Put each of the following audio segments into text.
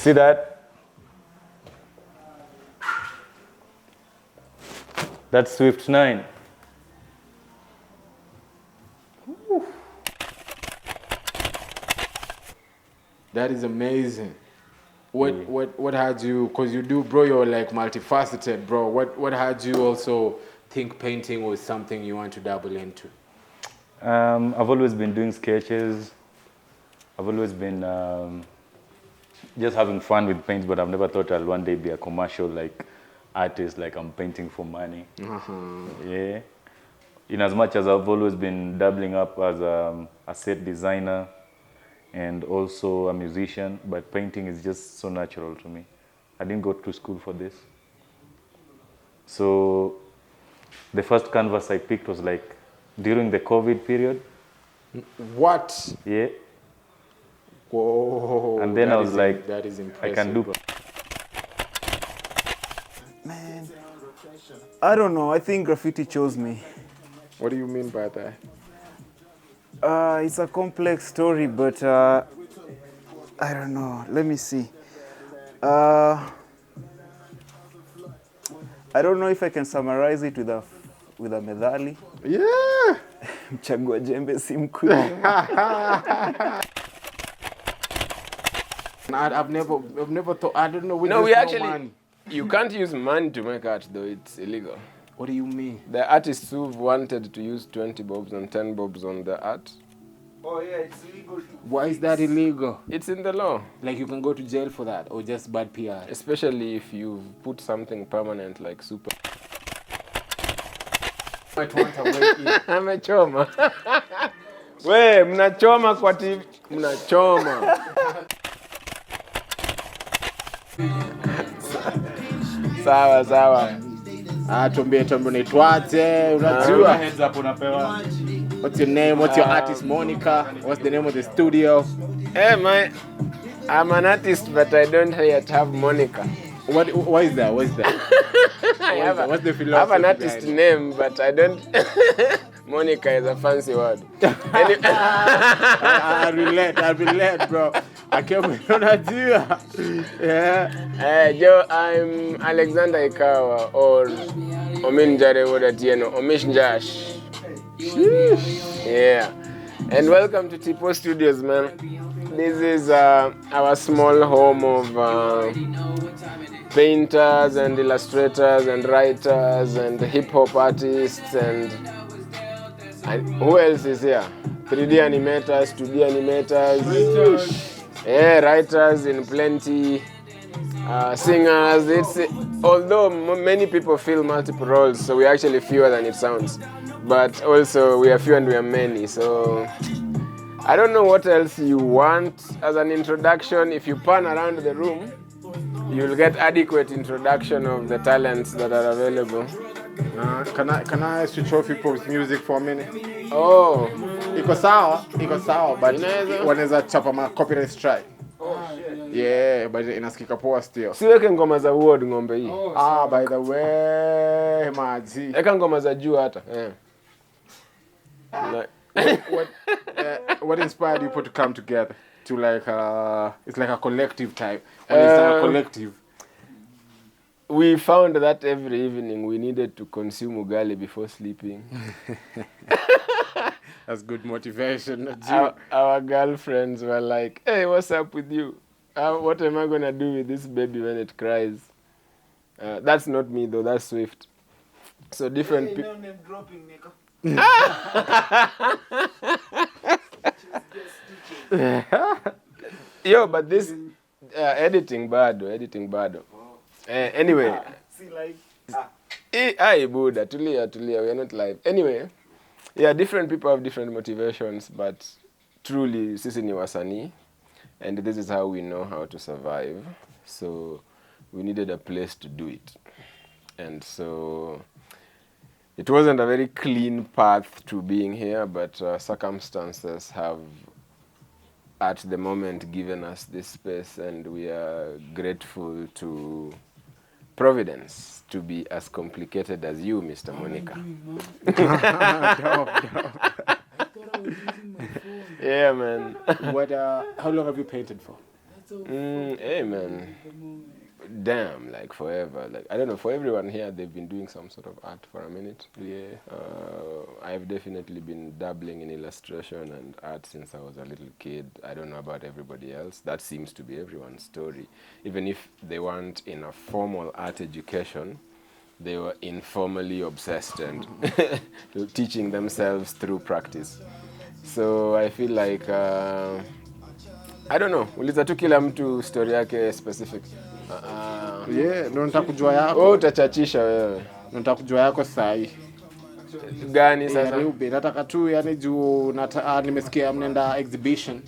see that? That's Swift 9. That is amazing. What had you, because you do, bro, you're like multifaceted, bro. What had you also think painting was something you want to dabble into? I've always been doing sketches. I've always been just having fun with paint, but I've never thought I'll one day be a commercial like artist, like I'm painting for money. Yeah. In as much as I've always been dabbling up as a set designer and also a musician, but painting is just so natural to me. I didn't go to school for this. So the first canvas I picked was like during the COVID period. What? Yeah. Whoa. And then I was like, that is impressive, I can do. bro. Man, I don't know. I think graffiti chose me. What do you mean by that? It's a complex story, but I don't know. Let me see. I don't know if I can summarize it with a methali. Yeah. Mchagua jembe si mkuu. I've never thought. I don't know. No, we actually. You can't use money to make art, though. It's illegal. What do you mean? The artists who've wanted to use 20 bobs and 10 bobs on the art. Oh yeah, it's illegal. Why is that illegal? It's in the law. Like you can go to jail for that, or just bad PR. Especially if you've put something permanent like super. Might want a way in. Amechoma. We, mnachoma kwa TV. Mnachoma. Sawa. Tuambie unaitwaje, unajua? Heads up unapewa. What's your name? What's your artist, Monica? What's the name of the studio? Hey, I'm an artist, but I don't yet have Monica. Why is that? What's the philosophy? I have an artist name, but I don't. Monica is a fancy word. I relate, bro. I can't wait on idea. Yeah. Joe, I'm Alexander Ikawa or Ominjare Wodatieno, Omishnjash. Yeah. And welcome to Tipo Studios, man. This is our small home of painters and illustrators and writers and hip-hop artists and who else is here? 3D animators, 2D animators, writers in plenty, singers. Although many people fill multiple roles, so we're actually fewer than it sounds. But also we are few and we are many, so I don't know what else you want as an introduction. If you pan around the room, you'll get adequate introduction of the talents that are available. Can I switch off people's music for a minute? Oh. Iko sawa, but wanaweza chapa ma copyright strike. Oh shit. Yeah, but inasikika poa still. Siweke ngoma za Word ng'ombe hii. By the way, maji. Eka ngoma za juu hata. What inspired you to come together to like it's like a collective type. When it's a collective. We found that every evening we needed to consume ugali before sleeping. That's good motivation. Our girlfriends were like, hey, what's up with you? What am I going to do with this baby when it cries? That's not me though, that's Swift. So different people. No name dropping, nigga. Yo, but this editing bad. Anyway. See like Aye, Buddha, tulia, we are not live. Anyway, yeah, different people have different motivations, but truly, sisi ni wasanii, and this is how we know how to survive. So we needed a place to do it. And so it wasn't a very clean path to being here, but circumstances have at the moment given us this space, and we are grateful to Providence to be as complicated as you, Mr. Monica. Yeah, man. How long have you painted for? Hey man, damn, like forever. Like I don't know, for everyone here, they've been doing some sort of art for a minute. Yeah. I've definitely been dabbling in illustration and art since I was a little kid. I don't know about everybody else. That seems to be everyone's story. Even if they weren't in a formal art education, they were informally obsessed and teaching themselves through practice. So I feel like I don't know, uliza tu kila mtu story yake specific. Yeah, ndo nataka kujua Wewe yako. utachachisha wewe. Ndo nataka kujua yako sahi. Gani sasa? Nataka tu yani juu nimesikia mnenda exhibition.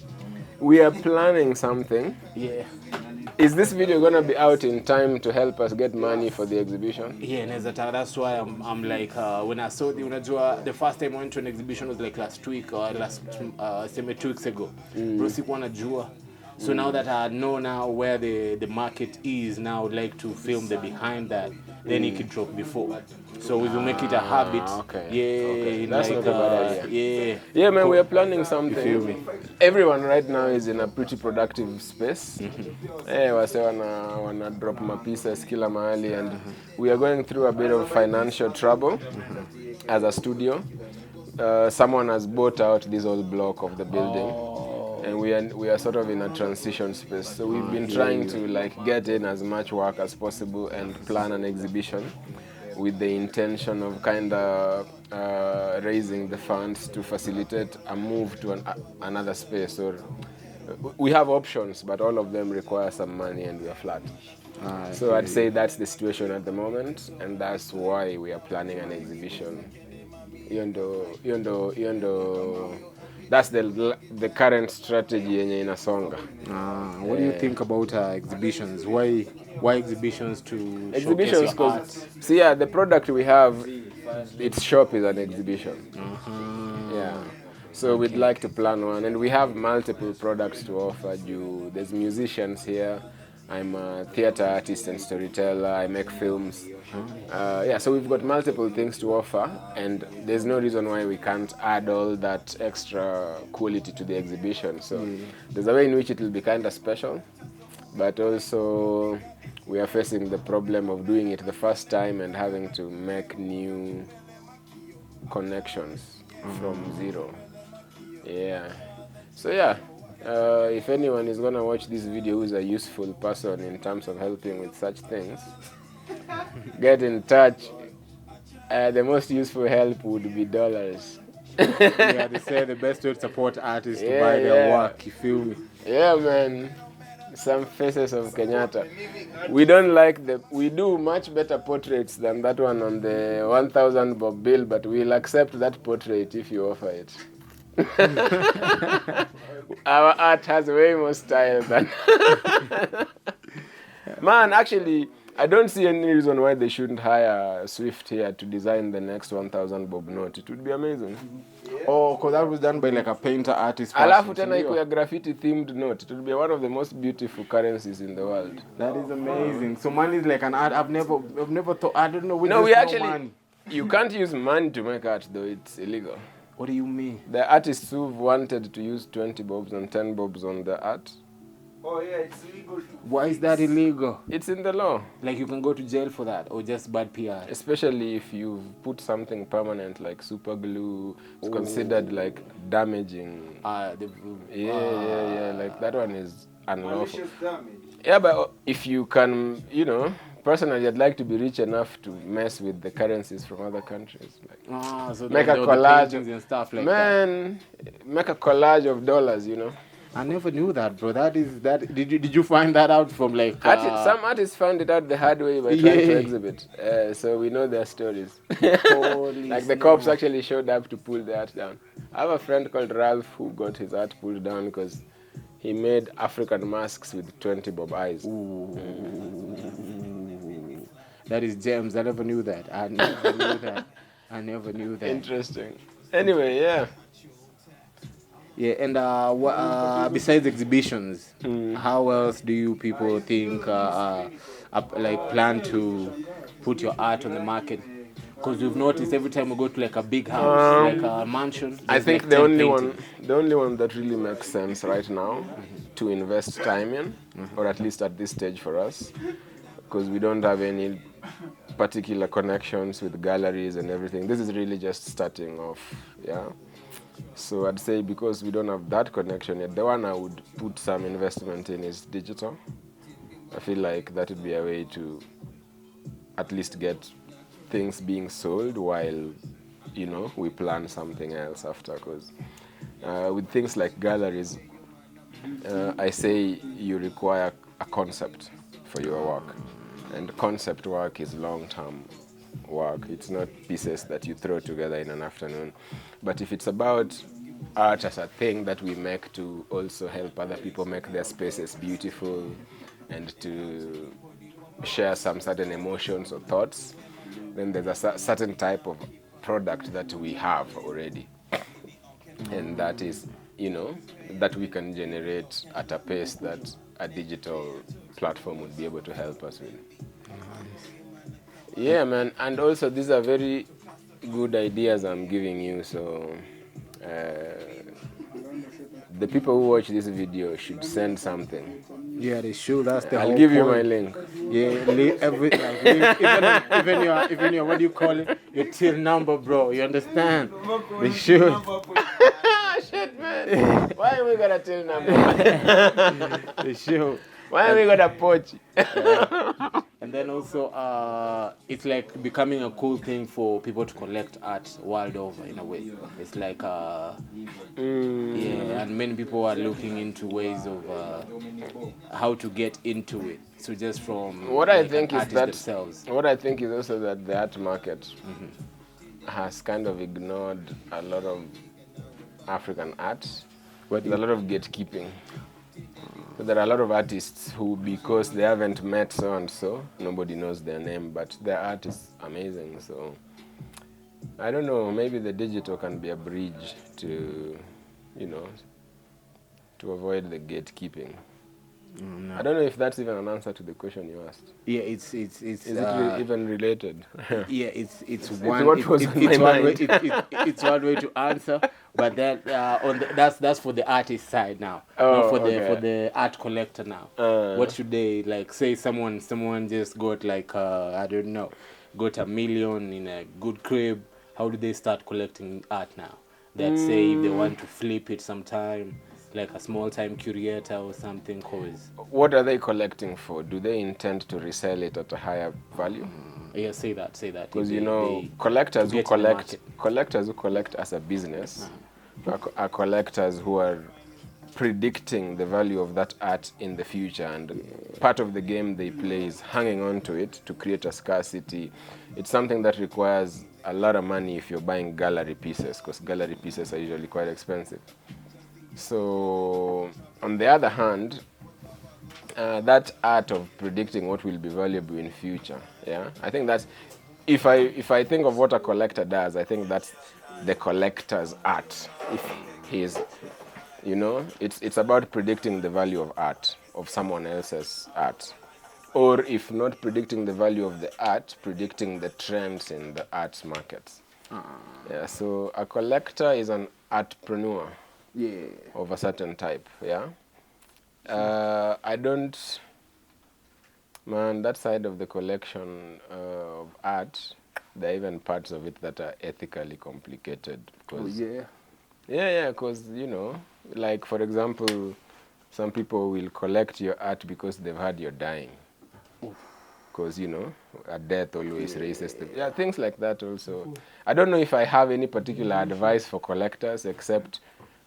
We are planning something. Yeah. Is this video gonna be out in time to help us get money for the exhibition? Yeah, that's why I'm like when I saw the first time I went to an exhibition was like last week or last 2 weeks ago. Bro, sikuwa najua. So now that I know now where the market is, now I would like to film the behind that. Then it could drop before. So we will make it a habit. Okay. Yeah, Okay. That's like, not a bad idea. Yeah. Yeah, man, we are planning something. You feel me? Everyone right now is in a pretty productive space. Wase wana drop my pieces kila mahali, and we are going through a bit of financial trouble as a studio. Someone has bought out this old block of the building. And we are sort of in a transition space. So we've been trying to like get in as much work as possible and plan an exhibition with the intention of kind of raising the funds to facilitate a move to another space. Or we have options, but all of them require some money, and we are flat. So I'd say that's the situation at the moment, and that's why we are planning an exhibition. Even though that's the current strategy yenye inasonga. What do you think about exhibitions? Why exhibitions to Exhibitions? Because See, yeah, the product we have, its shop is an exhibition. Yeah. So we'd like to plan one, and we have multiple products to offer you. There's musicians here. I'm a theater artist and storyteller. I make films. Yeah, so we've got multiple things to offer, and there's no reason why we can't add all that extra quality to the exhibition. So there's a way in which it will be kind of special, but also we are facing the problem of doing it the first time and having to make new connections from zero. Yeah. So yeah. If anyone is gonna watch this video who's a useful person in terms of helping with such things, get in touch. The most useful help would be dollars. yeah, they say the best way to support artists to buy their work. You feel me? Yeah, man. Some faces of Kenyatta. We do much better portraits than that one on the 1,000 bob bill, but we'll accept that portrait if you offer it. Our art has way more style than man, actually I don't see any reason why they shouldn't hire Swift here to design the next 1,000 bob note. It would be amazing. Oh, because that was done by like a painter artist. Alafu tena iko ya graffiti themed note. It would be one of the most beautiful currencies in the world. That is amazing. So money is like an art. I've never thought. I don't know. No, we actually money. You can't use money to make art though. It's illegal. What do you mean? The artists who've wanted to use 20 bobs and 10 bobs on the art. Oh yeah, it's illegal. Why is that illegal? It's in the law. Like you can go to jail for that, or just bad PR. Especially if you've put something permanent like super glue. It's considered like damaging. Yeah. Like that one is unlawful. Yeah, but if you can, personally, I'd like to be rich enough to mess with the currencies from other countries. Like, so make a collage and stuff like that. Make a collage of dollars, I never knew that, bro. Did you find that out from like... Some artists found it out the hard way by trying to exhibit. So we know their stories. Like the cops actually showed up to pull the art down. I have a friend called Ralph who got his art pulled down because he made African masks with 20 bob eyes. That is gems. I never knew that. I never knew that. Interesting. Anyway, yeah. Yeah, and besides exhibitions, how else do you people think like plan to put your art on the market? Because we've noticed every time we go to like a big house, like a mansion, I there's think like the 10 only paintings. the only one that really makes sense right now to invest time in, or at least at this stage for us, because we don't have any particular connections with galleries and everything. This is really just starting off, yeah. So I'd say because we don't have that connection yet, the one I would put some investment in is digital. I feel like that would be a way to at least get things being sold while, you know, we plan something else after. Because with things like galleries, I say you require a concept for your work, and concept work is long-term work. It's not pieces that you throw together in an afternoon. But if it's about art as a thing that we make to also help other people make their spaces beautiful and to share some certain emotions or thoughts, then there's a certain type of product that we have already, and that is, you know, that we can generate at a pace that a digital platform would be able to help us with. Yeah, man, and also these are very good ideas I'm giving you, so the people who watch this video should send something. Yeah, they should. That's the I'll whole give you point. my link. Yeah, even your what do you call it? Your till number, bro. You understand? They should. Shit, man. Why we got a till number? They should. Why we got a poach? And then also, it's like becoming a cool thing for people to collect art world over in a way. It's like, yeah, and many people are looking into ways of how to get into it. So just from What like, I think is artists that themselves. what I think is also that the art market has kind of ignored a lot of African art. There's a lot of gatekeeping. So there are a lot of artists who, because they haven't met so and so, nobody knows their name, but their art is amazing. So I don't know, maybe the digital can be a bridge to, you know, to avoid the gatekeeping. No. I don't know if that's even an answer to the question you asked. Yeah, it's Is it even related? yeah, it's what was on my it's one way mind. it's one way to answer, but then on the, that's for the artist side now, Oh, not for okay. the art collector now. What should they like? Say someone just got like I don't know, got $1 million in a good crib. How do they start collecting art now? That say if they want to flip it sometime, like a small time curator or something, cause What are they collecting for? Do they intend to resell it at a higher value? yeah, say that. Because If you know, they collectors who get in the collect market. as a business are collectors who are predicting the value of that art in the future, and part of the game they play is hanging on to it to create a scarcity. It's something that requires a lot of money if you're buying gallery pieces, because gallery pieces are usually quite expensive. So on the other hand, that art of predicting what will be valuable in future, yeah, I think that's, if I think of what a collector does, I think that's the collector's art. If he's, you know, it's about predicting the value of art, of someone else's art, or if not predicting the value of the art, predicting the trends in the arts markets. Yeah, so a collector is an artpreneur. Yeah. Of a certain type, yeah. I don't, man, that side of the collection of art, there are even parts of it that are ethically complicated. Cause, yeah, because, you know, like for example, some people will collect your art because they've heard you're dying. Because, you know, a death always raises the... Yeah, things like that also. I don't know if I have any particular advice for collectors, except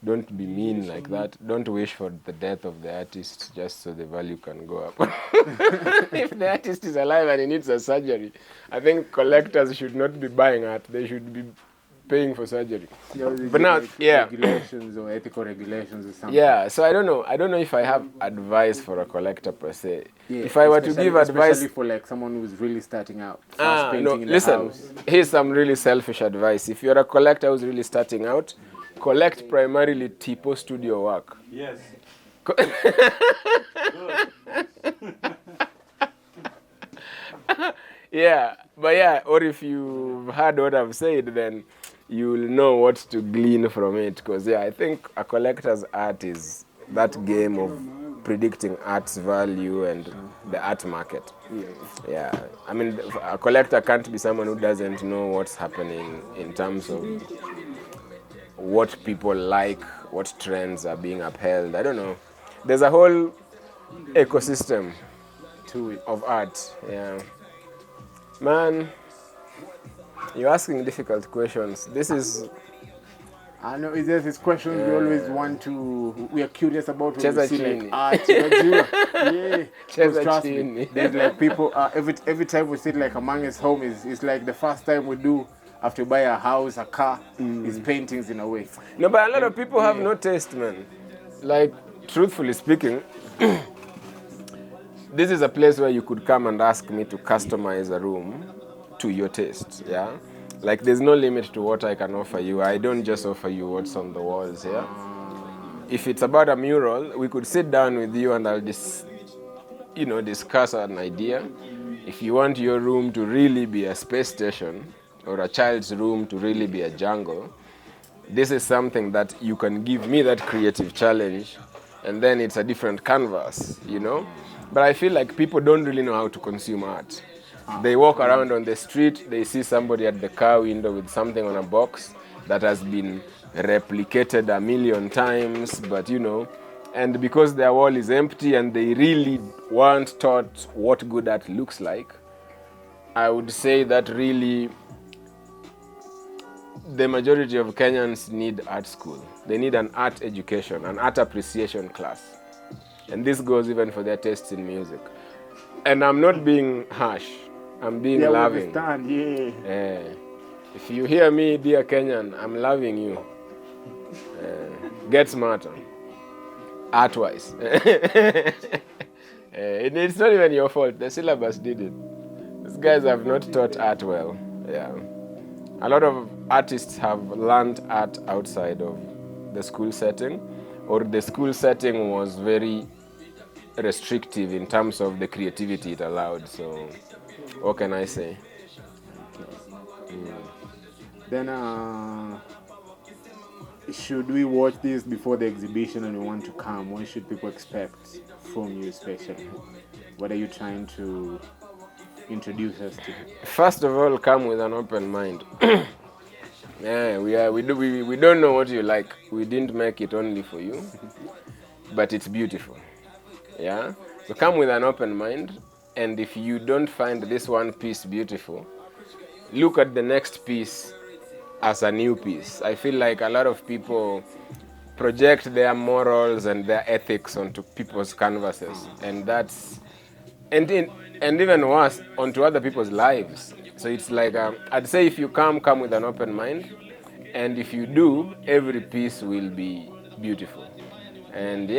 don't be mean like that. Don't wish for the death of the artist just so the value can go up. If the artist is alive and he needs a surgery, I think collectors should not be buying art. They should be paying for surgery. But now, like yeah. regulations or ethical regulations or something. Yeah, so I don't know if I have advice for a collector per se. Yeah, if I were to give advice, especially for like someone who's really starting out, no, painting in the listen, house. here's some really selfish advice. If you're a collector who's really starting out, collect primarily Tipo studio work. Yes. Yeah, But yeah, or if you've heard what I've said, then you'll know what to glean from it. Because yeah, I think a collector's art is that game of predicting art's value and the art market. Yeah, I mean, a collector can't be someone who doesn't know what's happening in terms of what people like, what trends are being upheld. I don't know. There's a whole ecosystem To it. of art. Yeah, man, you're asking difficult questions. This is I know it's just these questions we always want to. We are curious about when Cheza we see chini. like art. Unajua? Yeah. 'Cause Cheza trust chini. me, there's like people. Every time we sit like among us home is like the first time we do after we buy a house, a car. Is paintings in a way. no, but a lot of people have no taste, man. Like, truthfully speaking, this is a place where you could come and ask me to customize a room to your taste. Yeah, like there's no limit to what I can offer you. I don't just offer you what's on the walls. Yeah, if it's about a mural, we could sit down with you and I'll just, discuss an idea. If you want your room to really be a space station or a child's room to really be a jungle, this is something that you can give me that creative challenge, and then it's a different canvas. But I feel like people don't really know how to consume art. They walk around on the street, they see somebody at the car window with something on a box that has been replicated a million times, but and because their wall is empty and they really weren't taught what good art looks like, I would say that really the majority of Kenyans need art school. They need an art education, an art appreciation class. And this goes even for their tastes in music. And I'm not being harsh. I'm being loving. Understand, yeah. If you hear me, dear Kenyan, I'm loving you. Get smarter. Art-wise. It's not even your fault. The syllabus did it. These guys have not taught art well. Yeah. A lot of artists have learned art outside of the school setting, or the school setting was very restrictive in terms of the creativity it allowed. So, what can I say? Then, should we watch this before the exhibition and we want to come? What should people expect from you, especially? What are you trying to introduce us to? First of all, come with an open mind. Yeah, we don't know what you like. We didn't make it only for you, but it's beautiful. Yeah, so come with an open mind, and if you don't find this one piece beautiful, look at the next piece as a new piece. I feel like a lot of people project their morals and their ethics onto people's canvases, and even worse, onto other people's lives. So it's like, I'd say if you come with an open mind, and if you do, every piece will be beautiful. And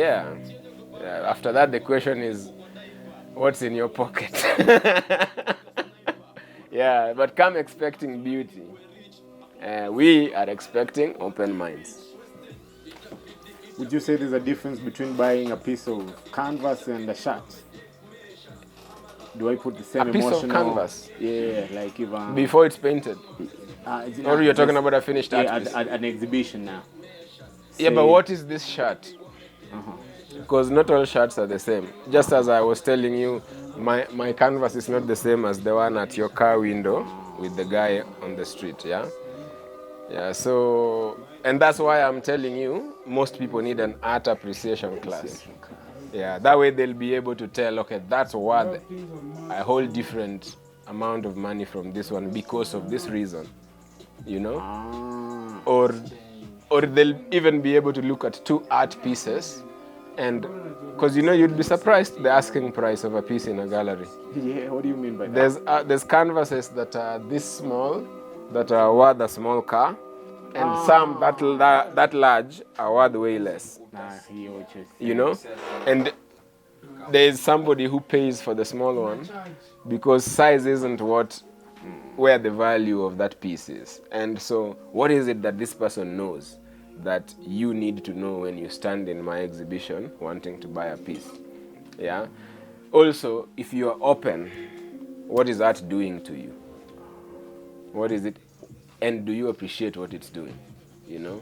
after that, the question is, what's in your pocket? Yeah, but come expecting beauty. We are expecting open minds. Would you say there's a difference between buying a piece of canvas and a shirt? Do I put the same A piece of emotional... canvas? Yeah, like if... Before it's painted? Or you're talking about a finished art piece? at an exhibition now. Yeah, but what is this shirt? Because not all shirts are the same. Just as I was telling you, my canvas is not the same as the one at your car window with the guy on the street, yeah? Yeah, so, and that's why I'm telling you, most people need an art appreciation class. Yeah, that way they'll be able to tell, okay, that's worth a whole different amount of money from this one because of this reason, Or they'll even be able to look at two art pieces, and because you'd be surprised the asking price of a piece in a gallery. Yeah, what do you mean by that? There's canvases that are this small that are worth a small car, and some that large are worth way less. And there's somebody who pays for the small one because size isn't where the value of that piece is. And so what is it that this person knows that you need to know when you stand in my exhibition wanting to buy a piece? Yeah. Also, if you are open, what is art doing to you? What is it? And do you appreciate what it's doing? You know?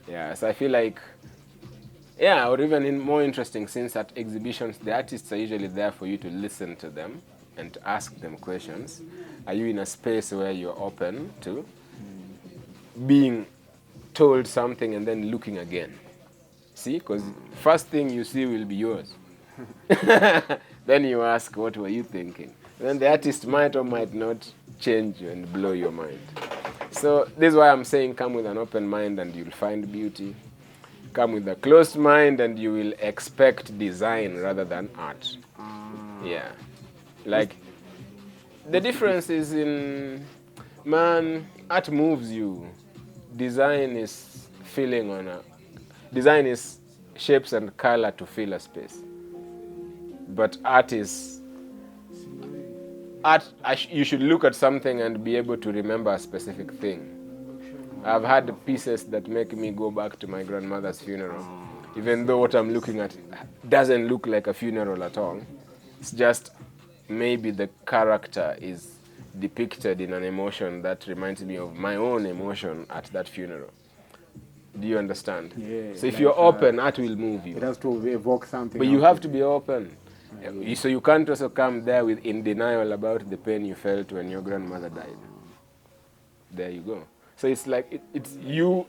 Yeah, so I feel like, yeah, or even in more interesting, since at exhibitions, the artists are usually there for you to listen to them and to ask them questions. Are you in a space where you're open to being told something and then looking again? See, because first thing you see will be yours. Then you ask, what were you thinking? Then the artist might or might not change you and blow your mind. So this is why I'm saying come with an open mind and you'll find beauty. Come with a closed mind and you will expect design rather than art. Yeah. Like, the difference is in, man, art moves you. Design is filling on a, design is shapes and color to fill a space. But art is, you should look at something and be able to remember a specific thing. I've had pieces that make me go back to my grandmother's funeral, even though what I'm looking at doesn't look like a funeral at all. It's just maybe the character is depicted in an emotion that reminds me of my own emotion at that funeral. Do you understand? Yeah, so if like, you're open, art will move you. It has to evoke something. But you have to be open. So you can't also come there with in denial about the pain you felt when your grandmother died. There you go. So it's like, it's you,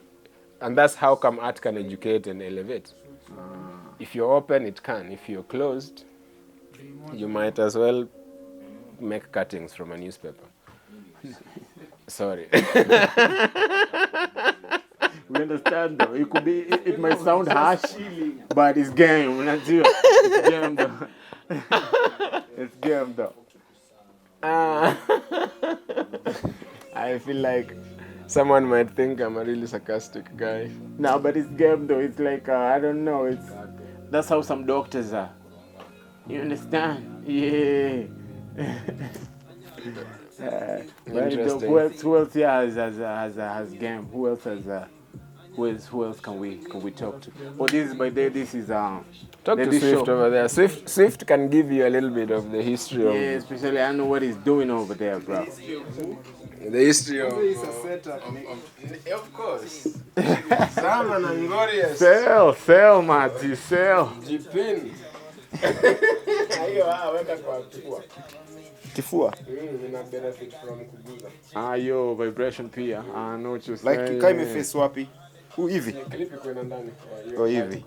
and that's how come art can educate and elevate. If you're open, it can. If you're closed, you might as well make cuttings from a newspaper. Sorry. We understand though. It could be. It might sound harsh, but it's game. It's game though. It's game though. I feel like someone might think I'm a really sarcastic guy. No, but it's game though. It's like I don't know. That's how some doctors are. You understand? Yeah. Interesting. Who else here has game? Who else has? Who else can we talk to? Oh, this is Talk to this Swift show. over there. Swift can give you a little bit of the history of Yeah, especially I know what he's doing over there, bro. the history of course. Zaman and glorious. Sell, Mati, sell. Jipin. Hiyo weka kwa kifua. Kifua. Ina benefit from kuguza. Yo, vibration pia. I know what you're Like saying. tukae imeface wapi? Hivi. Clip iko ina ndani. Oh, hivi.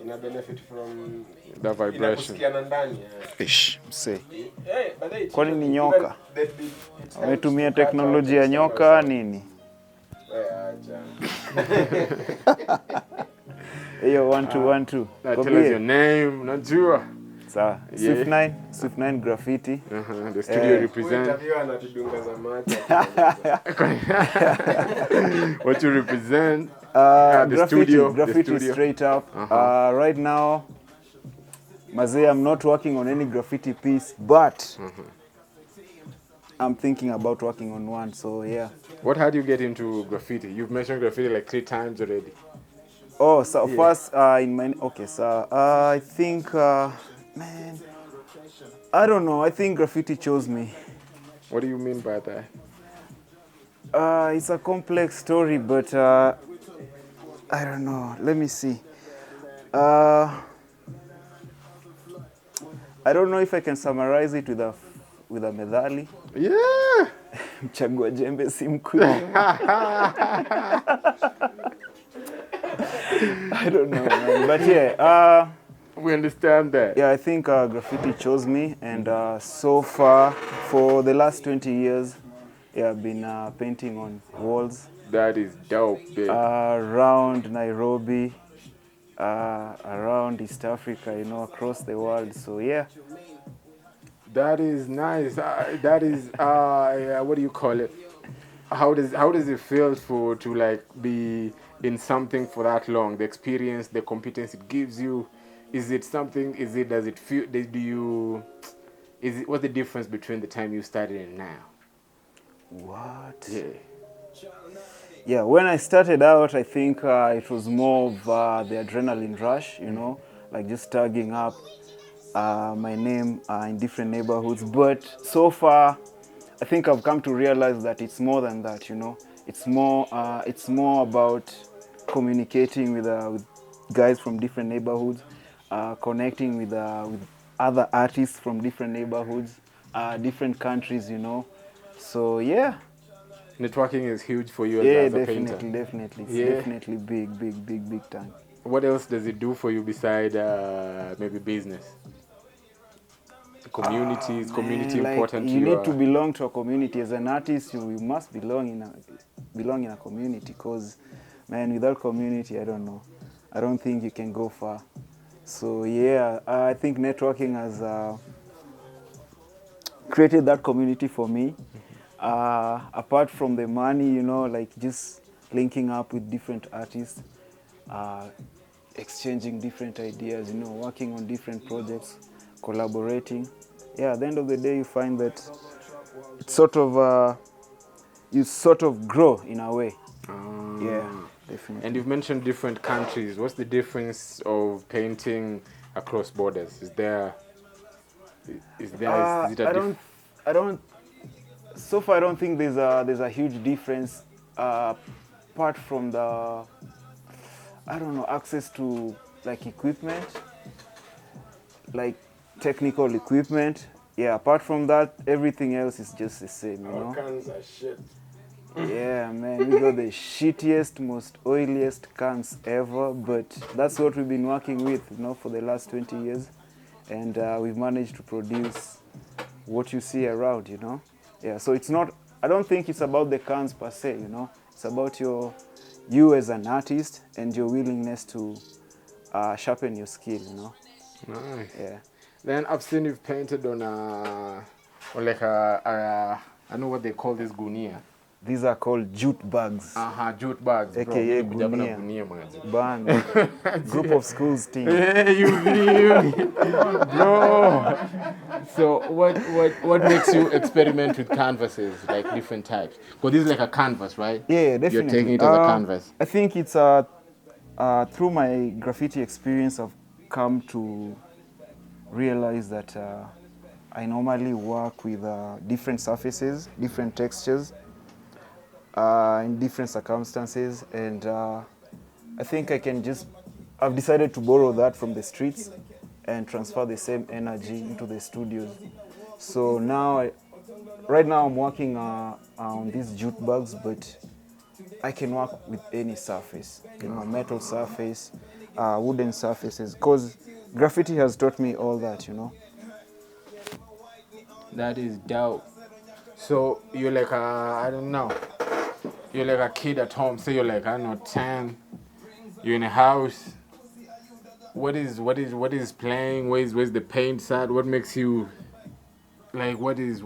Ina benefit from The vibration. kusikia na ndani. Ish, msee. But Kwani ni nyoka? Wametumia teknolojia ya nyoka nini? Hiyo 1 2 Tell us your name, najua. Sawa. Yeah. Swift 9 graffiti. The studio represent. What you represent? The Graffiti straight up. Right now, Mazee, I'm not working on any graffiti piece, but I'm thinking about working on one. So yeah. What had you get into graffiti? You've mentioned graffiti like 3 times already. Oh, so first in my I think man, I don't know. I think graffiti chose me. What do you mean by that? It's a complex story, but I don't know. Let me see. I don't know if I can summarize it with a methali. Yeah. Mchagua jembe si mkuyu. I don't know, man. But yeah, we understand that. yeah, I think graffiti chose me, and so far, for the last 20 years, yeah, I've been painting on walls. That is dope, babe. Around Nairobi, around East Africa, you know, across the world. So yeah. That is nice. That is what do you call it? How does it feel to like be in something for that long? The experience, the competence it gives you. Is it something? Does it feel? What's the difference between the time you started and now? What? Yeah. Yeah, when I started out, I think it was more of the adrenaline rush, you know, like just tagging up my name in different neighborhoods. But so far, I think I've come to realize that it's more than that, you know. It's more about communicating with guys from different neighborhoods, connecting with other artists from different neighborhoods, different countries, you know. So yeah, Networking is huge for you yeah, as a painter. definitely. It's Yeah. definitely big time. What else does it do for you beside maybe business? Community, is community Man, like important to you you? need to belong to a community. As an artist, you must belong in a community. Cause, man, without community, I don't know. I don't think you can go far. So yeah, I think networking has created that community for me. Apart from the money, you know, like just linking up with different artists, uh, exchanging different ideas, you know, working on different projects, collaborating. Yeah, at the end of the day, you find that it's you sort of grow in a way. Yeah, definitely. And you've mentioned different countries. What's the difference of painting across borders? Is it I don't. So far, I don't think there's a huge difference, apart from the, I don't know, access to like equipment, like technical equipment. Yeah, apart from that, everything else is just the same, you know. Cans are shit. Yeah, man, we got the shittiest, most oiliest cans ever, but that's what we've been working with, you know, for the last 20 years, and we've managed to produce what you see around, you know. Yeah, so it's not, I don't think it's about the cans per se, you know. It's about you as an artist and your willingness to sharpen your skill, you know. Nice. Yeah. Then I've seen you've painted on I know what they call this gunia. These are called jute bags. Jute bags, bro. AKA Mimi kuja hapa na gunia. gunia, manzi. Band, group of schools team. Yeah, bro. So what makes you experiment with canvases, like different types? Because this is like a canvas, right? Yeah, definitely. You're taking it as a canvas. I think it's through my graffiti experience, I've come to realize that I normally work with different surfaces, different textures, in different circumstances, and I think I've decided to borrow that from the streets and transfer the same energy into the studios. So now, right now I'm working on these jute bags, but I can work with any surface, you know, metal surface, wooden surfaces, because graffiti has taught me all that, you know. That is dope. So you're like I don't know. You're like a kid at home. Say you're like, I don't know, 10. You're in a house. What is playing? Where's the paint at? What makes you like? What is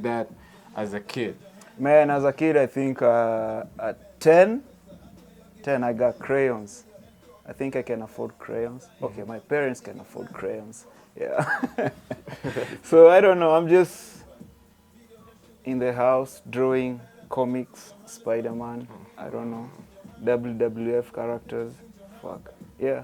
that as a kid? Man, as a kid, I think at 10, I got crayons. I think I can afford crayons. Okay, my parents can afford crayons. Yeah. So I don't know, I'm just in the house drawing comics, Spider-Man, I don't know, WWF characters. Fuck. Yeah.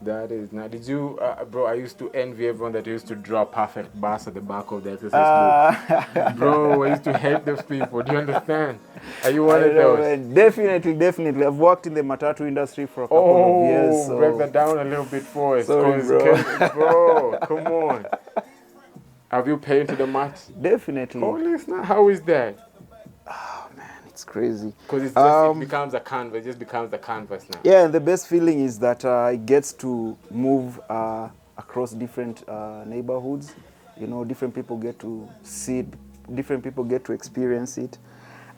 That is now. Did you, bro? I used to envy everyone that used to draw perfect bars at the back of the exercise book. Bro, I used to hate those people. Do you understand? Are you one of those? Man. Definitely. I've worked in the matatu industry for a couple of years. So. Break that down a little bit for us. Sorry, bro. Bro, come on. Have you painted a mat? Definitely. Holy snap! How is that? Oh man, it's crazy. Because it becomes a canvas. It just becomes the canvas now. Yeah, and the best feeling is that it gets to move across different neighborhoods. You know, different people get to see it, different people get to experience it,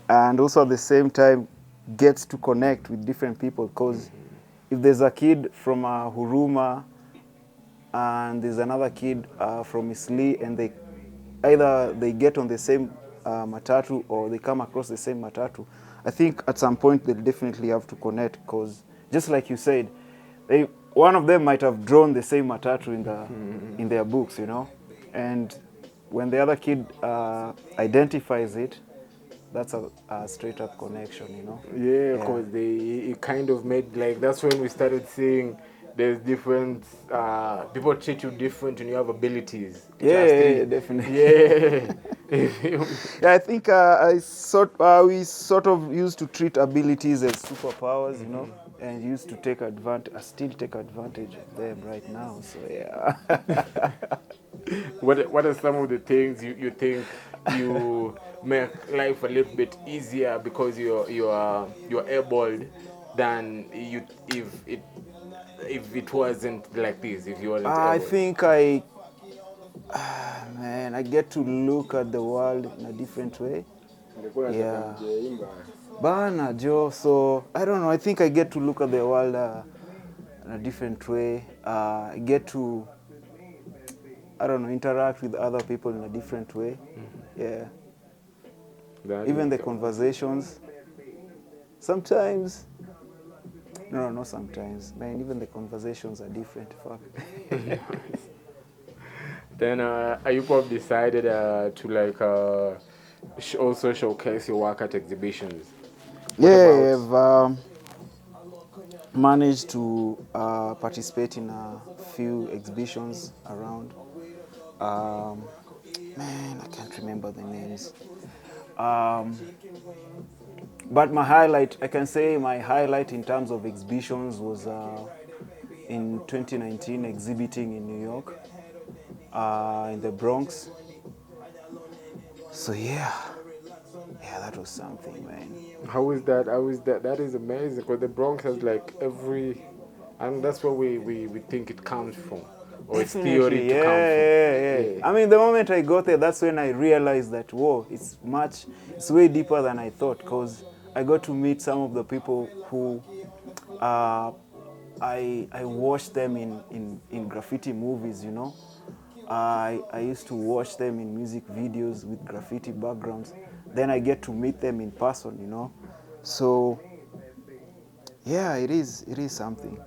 and also at the same time gets to connect with different people. Because if there's a kid from Huruma and there's another kid from Isli, and they get on the same matatu or they come across the same matatu, I think at some point they'll definitely have to connect, because just like you said, one of them might have drawn the same matatu in their books, you know, and when the other kid identifies it, that's a straight up connection, you know. Yeah, because it kind of made, like, that's when we started seeing there's different, people treat you different and you have abilities. Yeah, definitely. Yeah. Yeah, I think we sort of used to treat abilities as superpowers, you know, and used to take advantage. I still take advantage of them right now. So yeah. What are some of the things you think you make life a little bit easier because you're able than you if it wasn't like this, if you weren't I able? think man, I get to look at the world in a different way. Yeah. Bana Joe, so I don't know. I think I get to look at the world in a different way. I get to, I don't know, interact with other people in a different way. Yeah. That Even is the dope. conversations. Sometimes, no, not sometimes. Man, even the conversations are different. Fuck. Then you probably decided to like also showcase your work at exhibitions. What Yeah, about? I've managed to participate in a few exhibitions around. Um, man, I can't remember the names. But my highlight, I can say my highlight in terms of exhibitions was in 2019 exhibiting in New York, in the Bronx. So yeah, that was something, man. How is that? How is that? That is amazing because the Bronx has like every, and that's where we think it comes from, or it's theory Definitely, to come from. yeah. Yeah. I mean, the moment I got there, that's when I realized that, whoa, it's way deeper than I thought, because I got to meet some of the people who I watched them in graffiti movies, you know. I used to watch them in music videos with graffiti backgrounds. Then I get to meet them in person, you know. So, yeah, it is something.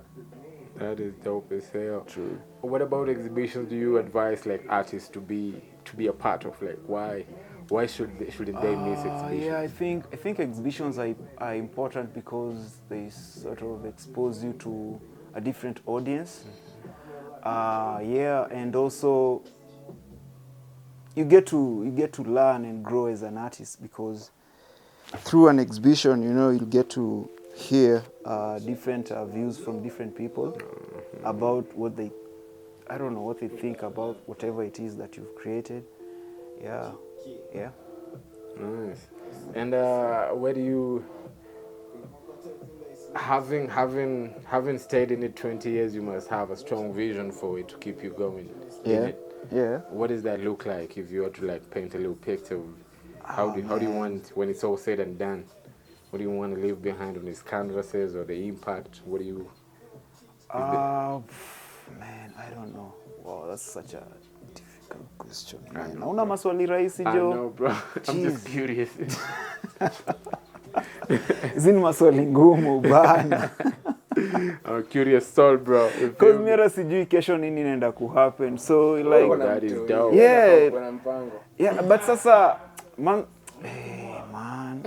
That is dope as hell. True. What about exhibitions? Do you advise like artists to be a part of? Like why shouldn't they miss Yeah, exhibitions? I think exhibitions are important because they sort of expose you to a different audience. Yeah, and also you get to learn and grow as an artist, because through an exhibition, you know, you'll get to hear different views from different people about I don't know, what they think about whatever it is that you've created. Yeah, yeah. Nice. And where do you having stayed in it 20 years, you must have a strong vision for it to keep you going in Yeah, it. yeah. What does that look like if you were to like paint a little picture of Oh, how do you man. want when it's all said and done? What do you want to leave behind on these canvases or the impact? What do you if the, Man, I don't know. Wow, that's such a difficult question, I man. know, Nauna bro. maswali rahisi I jo. know, bro. I'm just Jeez. curious. Zini maswali ngumu bana. I'm a curious soul, bro. You Cause feel mi me? hata sijui kesho nini inaenda kuhappen. So Oh, like, that is dope. yeah. Yeah, but sasa man, hey, man.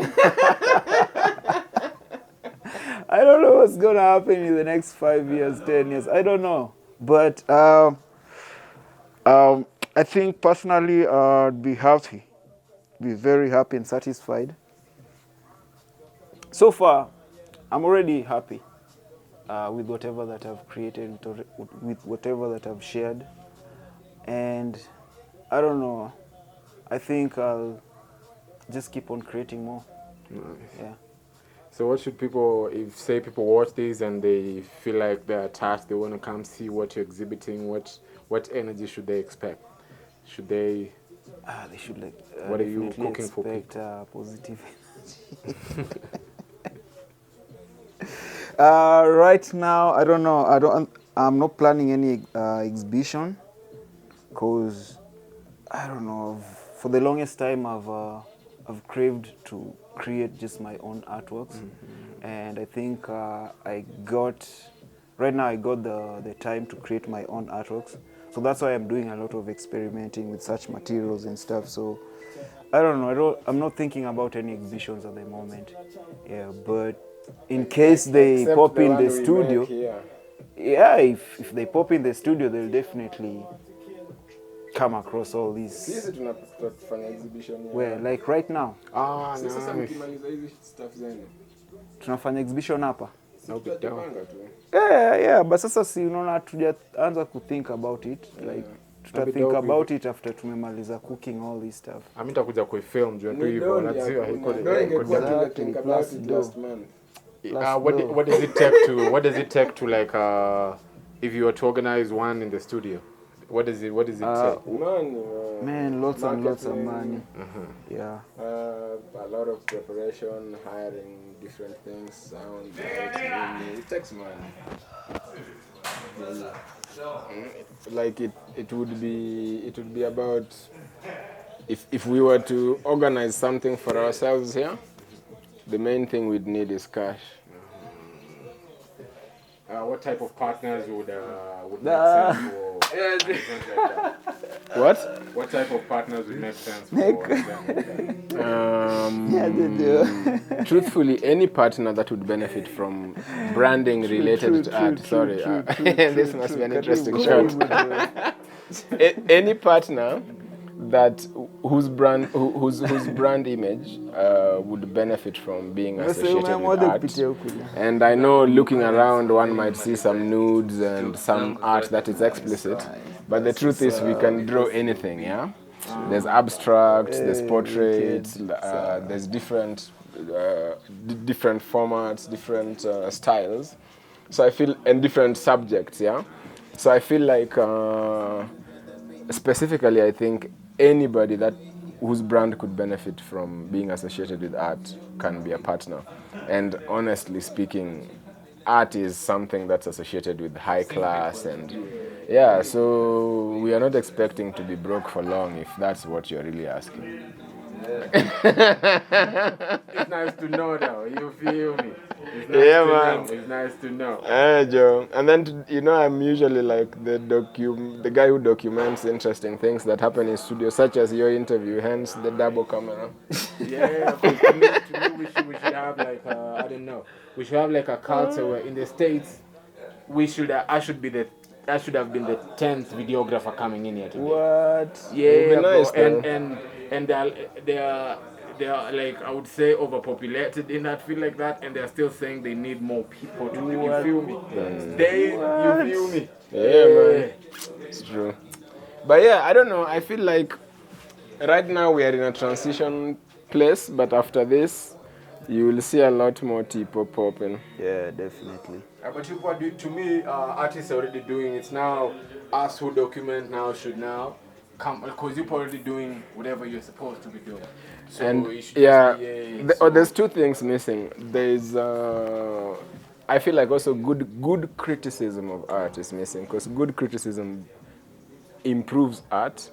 I don't know what's gonna happen in the next 5 years, 10 years. I don't know. But I think personally, I'd be happy, be very happy and satisfied. So far, I'm already happy with whatever that I've created, with whatever that I've shared. And I don't know, I think I'll just keep on creating more. Nice. Yeah. So what should people, if say people watch this and they feel like they're attached, they want to come see what you're exhibiting, what energy should they expect? Should they, They should like what are you definitely cooking for expect people? positive energy. Right now, I don't know. I'm not planning any exhibition, cause I don't know. For the longest time, I've craved to create just my own artworks, and I think right now I got the time to create my own artworks. So that's why I'm doing a lot of experimenting with such materials and stuff. So I don't know. I'm not thinking about any exhibitions at the moment. Yeah, but in case they Except pop the in one the we make studio, here. yeah, if they pop in the studio, they'll definitely come across all these. Sisi tunafanya exhibition ya. Where, like right now? Nice. Sasa mkimaliza hizi stuff zenu. Tunafanya exhibition hapa. Tutajipanga tu. Yeah, but sasa si unaona tujaanza kuthink about it. Like tutathink about it after tumemaliza cooking all this stuff. Mimi nitakuja kuifilm juu tu hivyo lazima iko last month. What does it take to like if you were to organize one in the studio? What does it take? Money, Man, lots and lots of money. Yeah. A lot of preparation, hiring different things, sound, lighting. It takes money. Like it would be about if we were to organize something for ourselves here, the main thing we'd need is cash. What type of partners would make sense for events like that? What? What type of partners would make sense for events like that? Yeah, they do. Truthfully, any partner that would benefit from branding related to art. Sorry, this must be an interesting shot. Any partner that whose brand image would benefit from being associated with art. And I know looking around one might see some nudes and some art that is explicit, but the truth is we can draw anything, yeah? There's abstracts, there's portraits, there's different formats, different styles. So I feel, and different subjects, yeah? So I feel like specifically I think anybody whose brand could benefit from being associated with art can be a partner. And honestly speaking, art is something that's associated with high class, and yeah, so we are not expecting to be broke for long if that's what you're really asking. It's nice to know though, you feel me? It's nice Yeah, to man. know. It's nice to know. Joe. And then, I'm usually like the guy who documents interesting things that happen in studio, such as your interview, hence the double camera. Yeah, to me we should have like I don't know. We should have like a culture where in the States I should have been the 10th videographer coming in here today. What? Yeah, Would be nice, bro. though. And they are like, I would say, overpopulated in that field like that, and they're still saying they need more people to do. You feel me? You feel me? Yeah, man. It's true. But yeah, I don't know. I feel like right now we are in a transition place, but after this, you will see a lot more Tipo popping. Yeah, definitely. But to me, artists are already doing it now. Us who document now should now come, because you're already doing whatever you're supposed to be doing. So And you should yeah, just be, there's two things missing. There's I feel like also good criticism of art is missing, because good criticism improves art,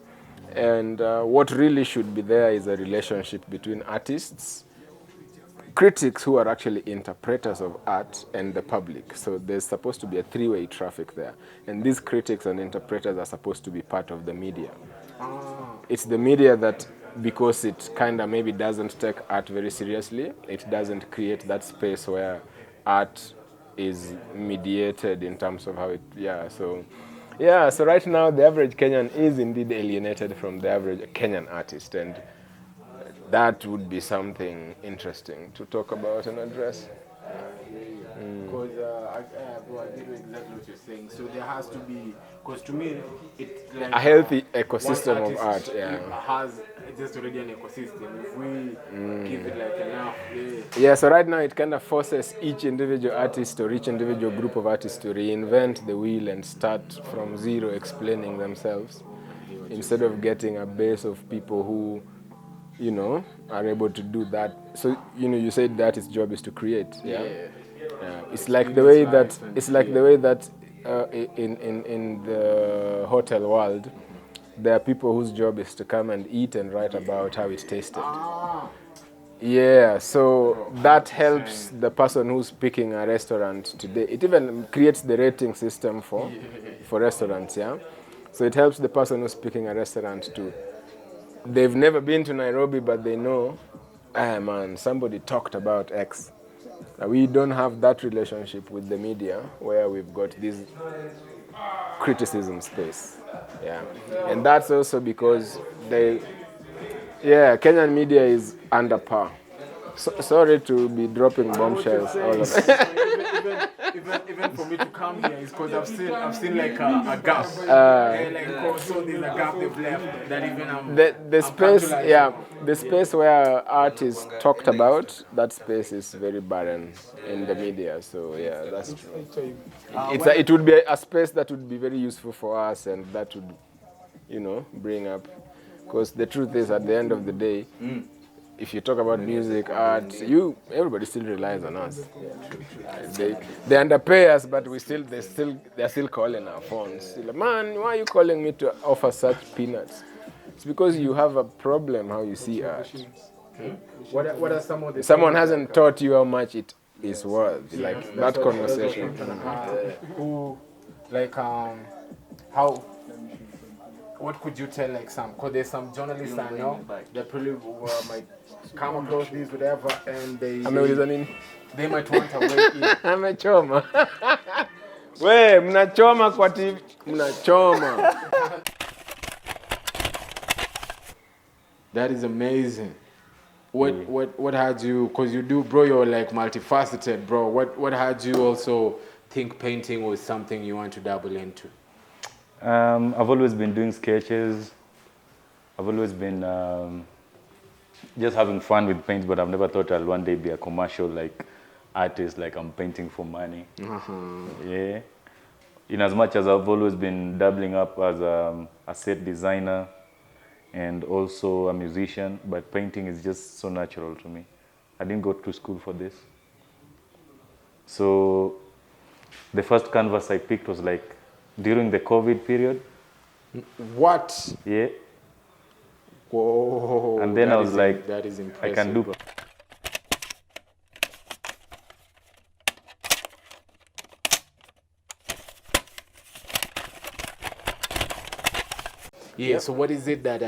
and what really should be there is a relationship between artists, critics who are actually interpreters of art, and the public. So there's supposed to be a three-way traffic there, and these critics and interpreters are supposed to be part of the media. It's the media that, because it kind of maybe doesn't take art very seriously, it doesn't create that space where art is mediated in terms of how it, so right now the average Kenyan is indeed alienated from the average Kenyan artist, and that would be something interesting to talk about and address. Because I get exactly what you're saying. So there has to be, because to me, it's like A healthy ecosystem of art, it's just already an ecosystem. If we give it like enough, Yeah, so right now it kind of forces each individual artist or each individual group of artists to reinvent the wheel and start from zero explaining themselves, instead of getting a base of people who, are able to do that. So, you said the artist's job is to create, It's like the way that in the hotel world, there are people whose job is to come and eat and write about how it tasted. Yeah, so that helps the person who's picking a restaurant today. It even creates the rating system for restaurants, yeah? So it helps the person who's picking a restaurant to, they've never been to Nairobi, but they know, man, somebody talked about X. We don't have that relationship with the media, where we've got these criticism space. Yeah, and that's also because Kenyan media is under par. Sorry to be dropping bombshells all of Even for me to come here is because I've seen like a gap. So there's a gap they've left that even the space, the space where art is talked about, that space is very barren in the media. So yeah, that's true. It would be a space that would be very useful for us, and that would, bring up, because the truth is, at the end of the day, if you talk about music, art, everybody still relies on us. They underpay us, but they're still calling our phones. Like, man, why are you calling me to offer such peanuts? It's because you have a problem how you see art. What are some of the Someone hasn't taught you how much it is worth. Like that conversation. What could you tell like some? Because there's some journalists I know that probably might come across these whatever, and they might want a way in. Amechoma. We, mnachoma kwa TV. Mnachoma. That is amazing. What had you? Because you do, bro. You're like multifaceted, bro. What had you also think painting was something you want to dabble into? I've always been doing sketches. I've always been just having fun with paint, but I've never thought I'll one day be a commercial like artist, like I'm painting for money. Yeah. In as much as I've always been dabbling up as a set designer and also a musician, but painting is just so natural to me. I didn't go to school for this. So the first canvas I picked was like during the COVID period. What? Yeah. Whoa. And then I was like, that is impressive, I can do. Bro. Yeah, so what is it that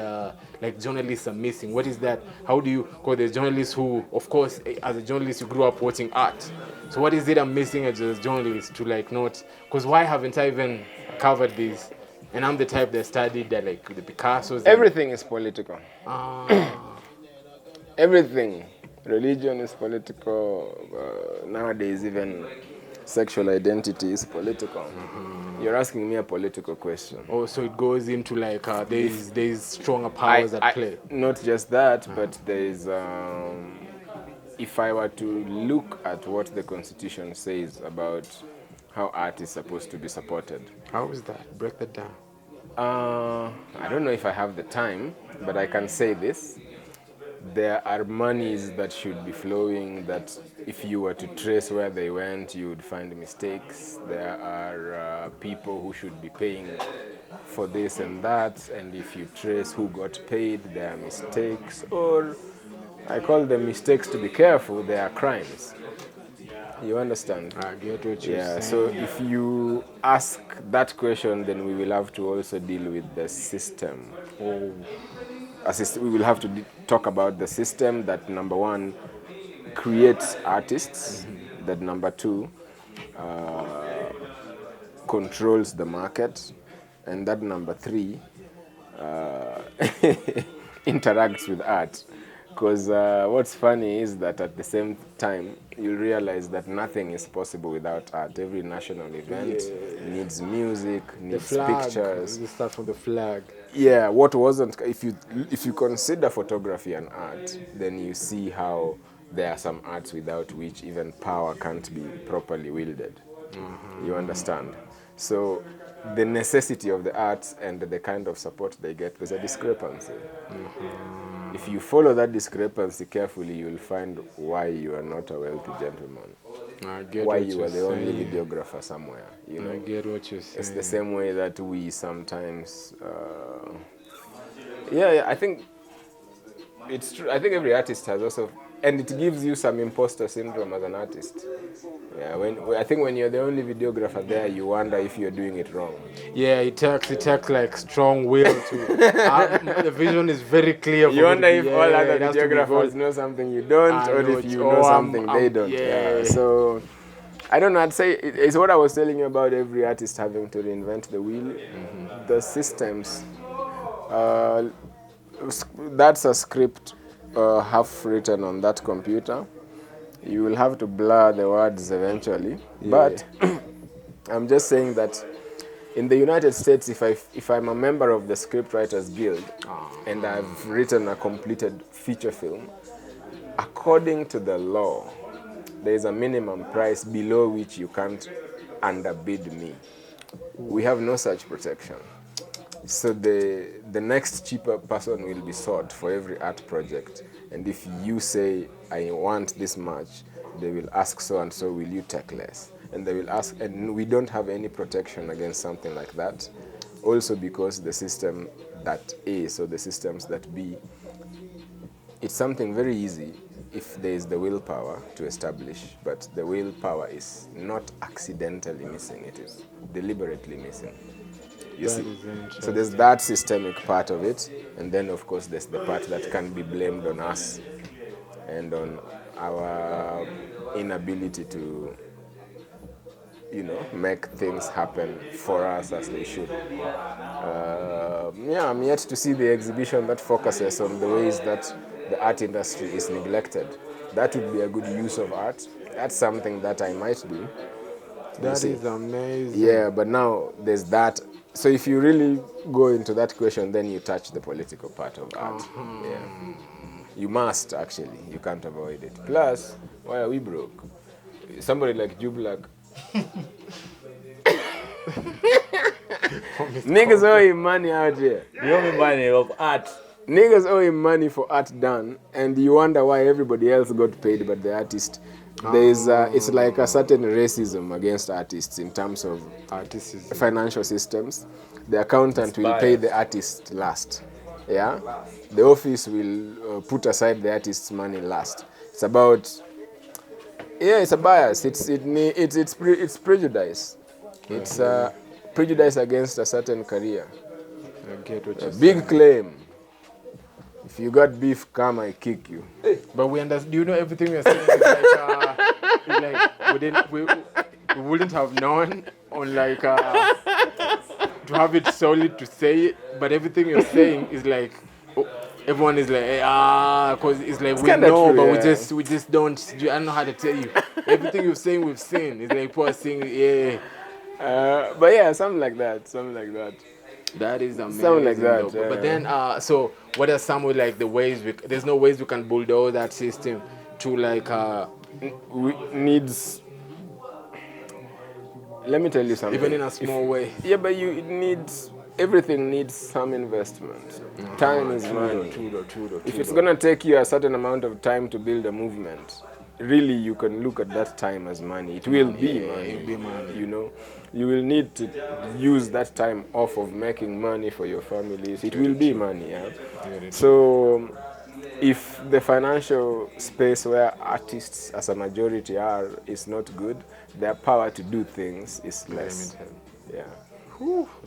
like journalists are missing? What is that? How do you, because there's journalists who, of course, as a journalist, you grew up watching art. So what is it I'm missing as a journalist to like not, because why haven't I even covered this? And I'm the type that studied that like the Picassos. Everything is political. Everything. Religion is political. Nowadays, even sexual identity is political. You're asking me a political question. Oh, so it goes into like there's stronger powers at play. Not just that, but there's if I were to look at what the Constitution says about how art is supposed to be supported. How is that? Break that down. I don't know if I have the time, but I can say this. There are monies that should be flowing that if you were to trace where they went, you would find mistakes. There are people who should be paying for this and that, and if you trace who got paid, there are mistakes, or I call them mistakes to be careful, they are crimes. You understand? I get what you're saying. So if you ask that question, then we will have to also deal with the system. We will have to talk about the system that, number one, creates artists, that number two, controls the market, and that number three, interacts with art. Because what's funny is that at the same time, you'll realize that nothing is possible without art. Every national event needs music, needs pictures. The stuff from the flag. Yeah, what wasn't, if you consider photography an art, then you see how there are some arts without which even power can't be properly wielded. You understand? So the necessity of the arts and the kind of support they get, there's a discrepancy. If you follow that discrepancy carefully, you'll find why you are not a wealthy gentleman. I get why what you you're are the only saying. videographer somewhere. You know? I get what you're saying. It's the same way that we sometimes, I think it's true. I think every artist has also, and it gives you some imposter syndrome as an artist. Yeah, I think when you're the only videographer there, you wonder if you're doing it wrong. Yeah, it takes like strong will to. The vision is very clear. You wonder if all other it has to be videographers good. know something you don't, I or know if it. you know something they don't. Yeah. So I don't know, I'd say it's what I was telling you about every artist having to reinvent the wheel. The systems, uh, that's a script half written on that computer. You will have to blur the words eventually. But I'm just saying that in the United States, if I'm a member of the Scriptwriters Guild and I've written a completed feature film, according to the law, there is a minimum price below which you can't underbid me. We have no such protection. So the next cheaper person will be sought for every art project. And if you say, I want this much, they will ask so and so, will you take less? And they will ask, and we don't have any protection against something like that. Also because the system that A, so the systems that B, it's something very easy if there is the willpower to establish, but the willpower is not accidentally missing, it is deliberately missing. You see? So there's that systemic part of it, and then of course there's the part that can be blamed on us and on our inability to, you know, make things happen for us as they should. Yeah, I'm yet to see the exhibition that focuses on the ways that the art industry is neglected. That would be a good use of art. That's something that I might do. That is amazing. Yeah, but now there's that. So if you really go into that question, then you touch the political part of art. Yeah. You must, actually. You can't avoid it. Plus, why are we broke? Somebody like Jublak. Niggas owe him money out here. You owe me money of art. Niggas owe him money for art done, and you wonder why everybody else got paid but the artist. There's it's like a certain racism against artists in terms of financial systems. The accountant will pay the artist last. Yeah, the office will put aside the artist's money last. It's about, yeah, it's a bias. It's prejudice. It's prejudice against a certain career. I get what you're Big claim. If you got beef, come, I kick you. But we understand. Do you know everything we're saying? Is like we wouldn't have known on like to have it solid to say it. But everything you're saying is like everyone is like because it's like we know, true, but yeah. we just don't. I don't know how to tell you. Everything you're saying, we've seen. It's like poor saying, yeah. But yeah, something like that. Something like that. That is amazing. Something like that. Though. But then, so what are some of like the ways there's no ways we can bulldoze that system to like needs. Let me tell you something. even in a small way. Yeah, but everything needs some investment. Time is money. If it's gonna take you a certain amount of time to build a movement, really you can look at that time as money. It will be money. It'll be money. You know, you will need to use that time off of making money for your families. It will be money. Yeah. So if the financial space where artists as a majority are is not good, their power to do things is less. Yeah.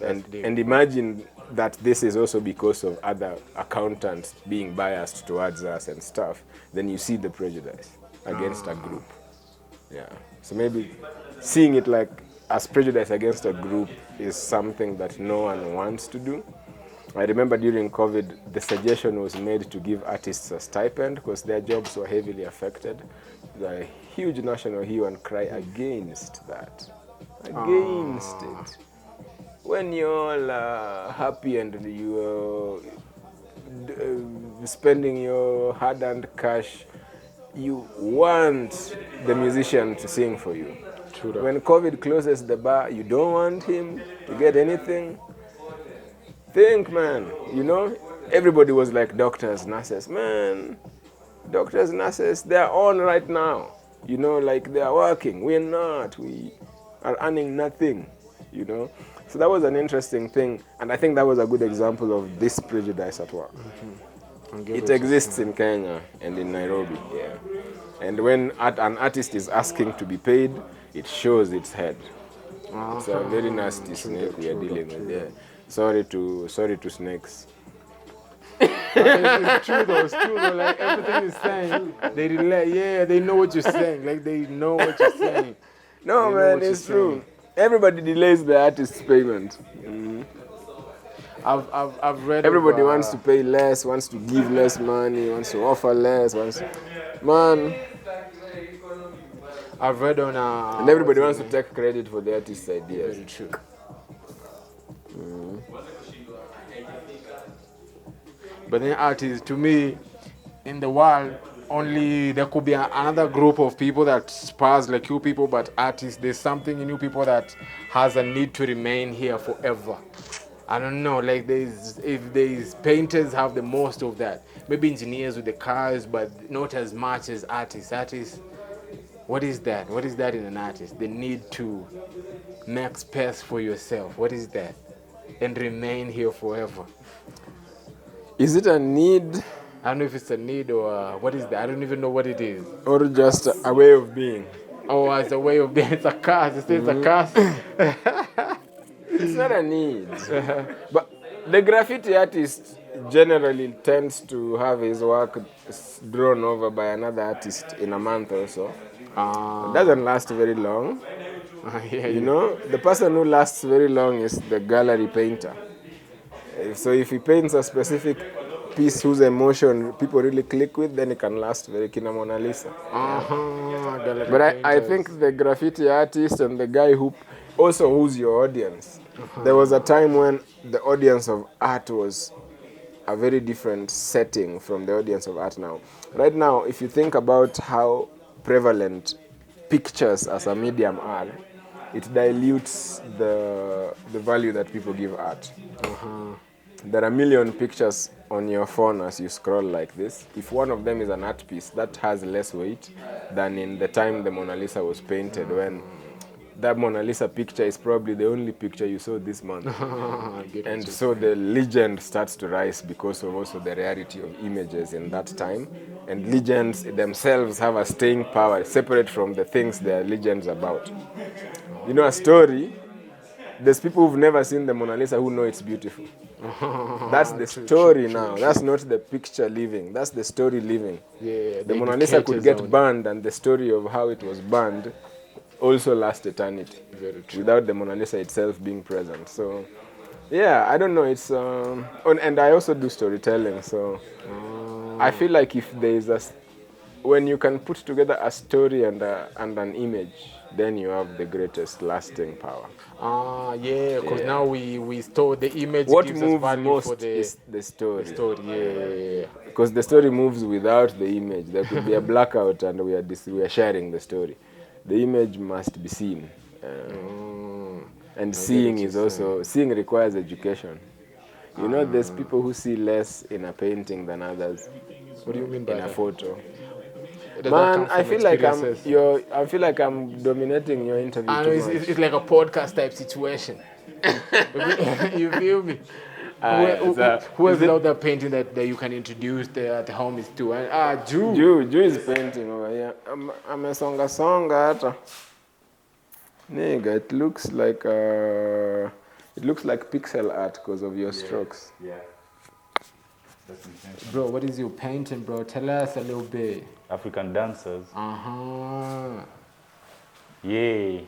And imagine that this is also because of other accountants being biased towards us and stuff, then you see the prejudice against a group. Yeah. So maybe seeing it like as prejudice against a group is something that no one wants to do. I remember during COVID, the suggestion was made to give artists a stipend because their jobs were heavily affected. The huge national hue and cry against that. Against it. When you're all happy and you're spending your hard-earned cash, you want the musician to sing for you. True. When COVID closes the bar, you don't want him to get anything. Think, man, you know, everybody was like doctors, nurses. Man, doctors, nurses, they're on right now. You know, like they're working. We're not. We are earning nothing, you know. So that was an interesting thing. And I think that was a good example of this prejudice at work. It exists in Kenya and in Nairobi, yeah. And when an artist is asking to be paid, it shows its head. It's a very nasty snake we are dealing with, yeah. Sorry to snakes. It's true though. Like everything you're saying, they relate. Yeah, they know what you're saying. Like they know what you're saying. No, know man, what you're it's true. Everybody delays the artist's payment. I've read Everybody of, wants to pay less, wants to give less money, wants to offer less, man, I've read on and everybody what's wants his to name? take credit for the artist's ideas. Very true. But then artists, to me, in the world, only there could be another group of people that spars like you people, but artists, there's something in you people that has a need to remain here forever. I don't know, like if there's painters have the most of that. Maybe engineers with the cars, but not as much as artists. Artists, what is that? What is that in an artist? The need to make space for yourself. What is that? And remain here forever. Is it a need I don't know if it's a need or what is that. I don't even know what it is. or just a way of being? Oh, it's a way of being. It's a curse. It says it's a curse. It's not a need. But the graffiti artist generally tends to have his work drawn over by another artist in a month or so. It doesn't last very long. Yeah, You know, the person who lasts very long is the gallery painter. So if he paints a specific piece whose emotion people really click with, then it can last very kina Mona Lisa. gallery But I painters. think the graffiti artist and the guy who also who's your audience. There was a time when the audience of art was a very different setting from the audience of art now. Right now, if you think about how prevalent pictures as a medium are, it dilutes the value that people give art. There are a million pictures on your phone as you scroll like this. If one of them is an art piece, that has less weight than in the time the Mona Lisa was painted, when that Mona Lisa picture is probably the only picture you saw this month. And so the legend starts to rise because of also the rarity of images in that time. And legends themselves have a staying power separate from the things they are legends about. You know, a story, there's people who've never seen the Mona Lisa who know it's beautiful. That's the story now. That's not the picture living. That's the story living. Yeah, The Mona Lisa could get burned, and the story of how it was burned also lasts eternity. Very true. Without the Mona Lisa itself being present. So, yeah, I don't know. It's and I also do storytelling. So, I feel like if there is when you can put together a story and an image, then you have the greatest lasting power. Yeah, because now we store the image. What gives moves us value most for the is the story. story. Yeah. Because the story moves without the image. There could be a blackout and we are sharing the story. The image must be seen. And seeing is also, seeing requires education. You know, there's people who see less in a painting than others. What do you mean by in a that? photo? Does that Man, come I from feel like experiences? I feel like I'm dominating your interview I too know much. it's like a podcast type situation. You feel me? Who else out there painting that you can introduce the homies to? Jew is painting over here. I'm a songa hata. Nigga, it looks like pixel art because of your strokes. Yeah. Bro, what is your painting, bro? Tell us a little bit. African dancers. Yay.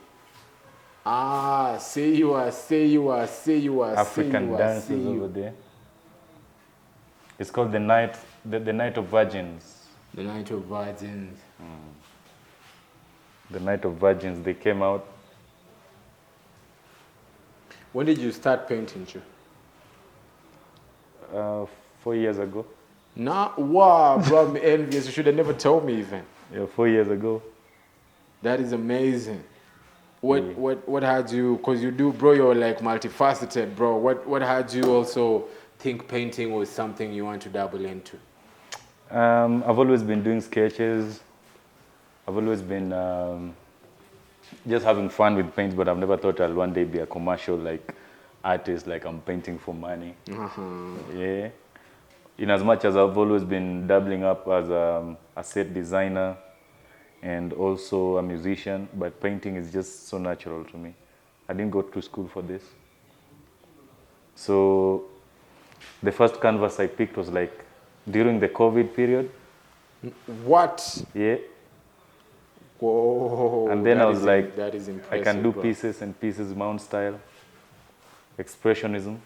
Yeah. Say you are. African dancers over there. It's called the night of virgins. The Night of Virgins. The Night of Virgins. They came out. When did you start painting, Joe? 4 years ago. Wow, bro, I'm envious. You should have never told me even. Yeah, 4 years ago. That is amazing. What had you, because you do, bro, you're like multifaceted, bro. What had you also think painting was something you want to dabble into? I've always been doing sketches. I've always been just having fun with paint, but I've never thought I'll one day be a commercial like artist, like I'm painting for money. Yeah. In as much as I've always been dabbling up as a set designer and also a musician, but painting is just so natural to me. I didn't go to school for this. So the first canvas I picked was like during the COVID period. What? Yeah. Whoa. And then that I was is like, that is I impressive. can do bro. pieces and pieces, Mount style, expressionism.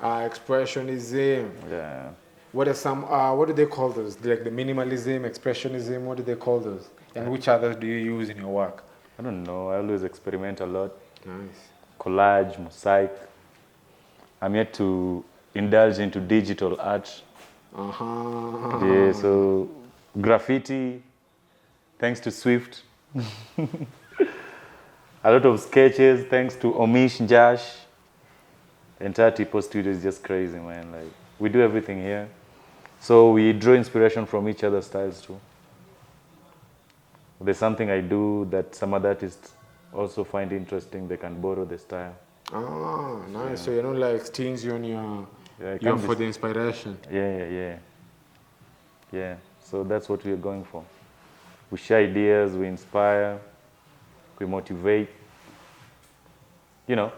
Expressionism. Yeah. What are some? What do they call those? Like the minimalism, expressionism. What do they call those? And which others do you use in your work? I don't know. I always experiment a lot. Nice. Collage, mosaic. I'm yet to indulge into digital art. Yeah, so graffiti, thanks to Swift. A lot of sketches, thanks to Omish, Josh. The entire Tipo studio is just crazy, man. Like, we do everything here. So we draw inspiration from each other's styles too. There's something I do that some other artists also find interesting. They can borrow the style. Ah, nice. So you're not like stingy on Yeah, it your can be- for the inspiration. Yeah. So that's what we're going for. We share ideas, we inspire, we motivate. You know.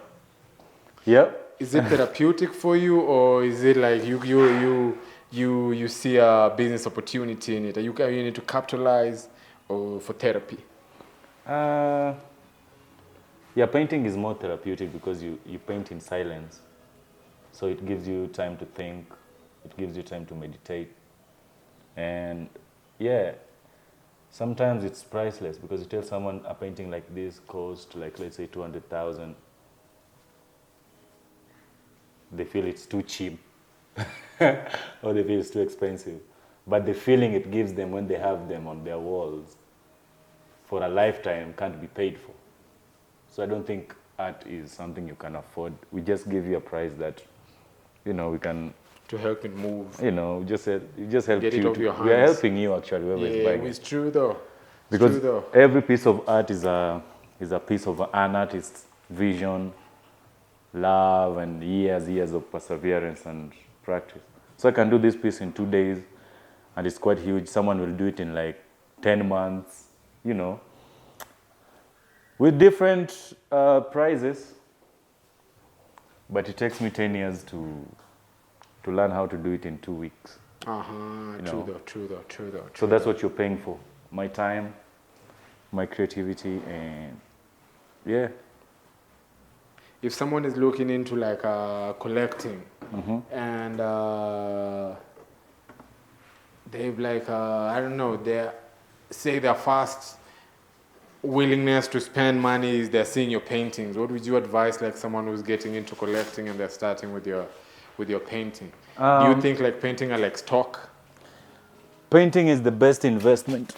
Yep. Is it therapeutic for you, or is it like you see a business opportunity in it? You need to capitalize, or for therapy? Yeah, painting is more therapeutic because you paint in silence. So it gives you time to think, it gives you time to meditate. And yeah, sometimes it's priceless because you tell someone a painting like this costs like, let's say 200,000. They feel it's too cheap or they feel it's too expensive. But the feeling it gives them when they have them on their walls for a lifetime can't be paid for. So I don't think art is something you can afford. We just give you a price that, we can, To help it move. you just help Get it you. off your We are hands. helping you actually, whoever is Yeah, buying it. it's true though. It's Because true though. every piece of art is a piece of an artist's vision, love, and years of perseverance and practice. So I can do this piece in 2 days, and it's quite huge. Someone will do it in like 10 months, with different prizes. But it takes me 10 years to learn how to do it in 2 weeks. True though. So that's what you're paying for: my time, my creativity, and yeah. If someone is looking into like collecting, and they've like I don't know, their first willingness to spend money is they're seeing your paintings. What would you advise like someone who's getting into collecting and they're starting with your painting? Do you think like painting are like stock? Painting is the best investment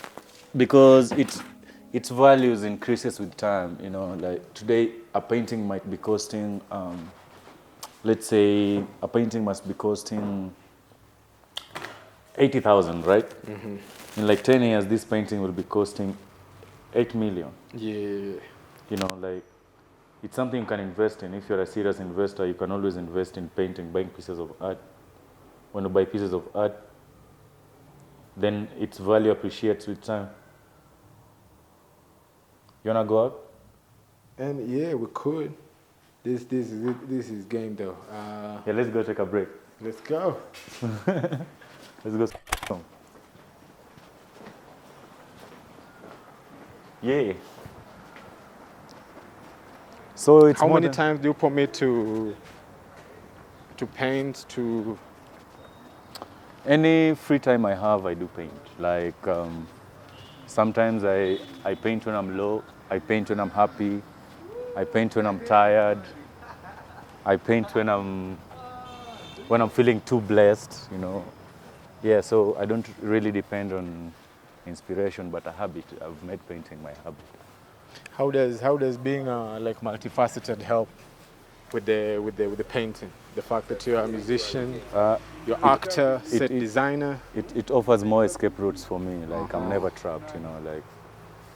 because its values increases with time. Like today, a painting might be costing, let's say, a painting must be costing 80,000, right? In like 10 years, this painting will be costing 8 million. Yeah. Like it's something you can invest in. If you're a serious investor, you can always invest in painting, buying pieces of art. When you buy pieces of art, then its value appreciates with time. You wanna go out? And yeah, we could. This is game though. Yeah, let's go take a break. Let's go. Let's go. Yeah. So it's How more many than- times do you permit to paint to? Any free time I have, I do paint. Like sometimes I paint when I'm low. I paint when I'm happy. I paint when I'm tired. I paint when I'm feeling too blessed. Yeah, so I don't really depend on inspiration, but a habit. I've made painting my habit. How does being like multifaceted help with the painting? The fact that you're a musician, you're actor, set designer. It offers more escape routes for me. Like I'm never trapped. Like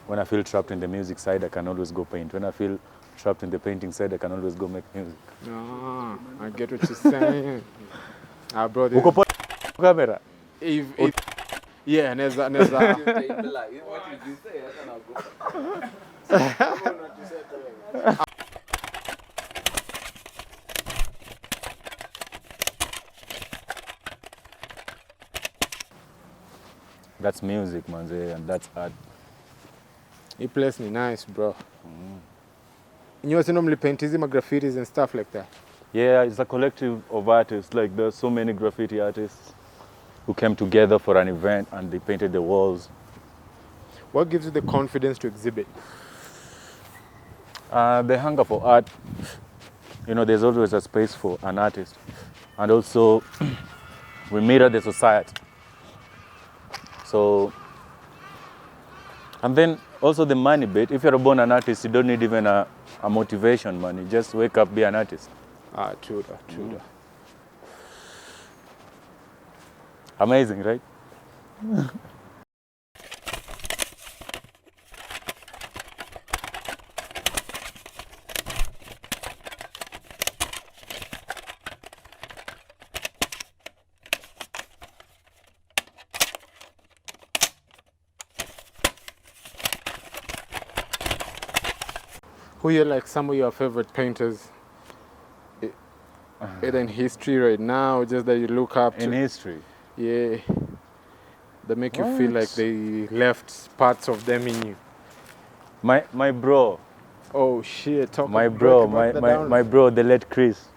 when I feel trapped in the music side, I can always go paint. When I feel trapped in the painting side, I can always go make music. I get what you're saying. Bro, this, Uko poa camera? if yeah, neza. What did you say? That's music, manze, and that's art. Hii place ni nice, bro. You also normally paint hizi graffitis and stuff like that. Yeah, it's a collective of artists. Like there's so many graffiti artists who came together for an event and they painted the walls. What gives you the confidence to exhibit? The hunger for art. You know, there's always a space for an artist. And also, we mirror the society. So, and then also the money bit. If you're born an artist, you don't need even a motivation money. Just wake up, be an artist. True that. Amazing, right? Who are like some of your favorite painters? Either in history right now, or just that you look up to? In history. Yeah. That make you feel like they left parts of them in you. My bro. Oh shit! My bro, the late Chris.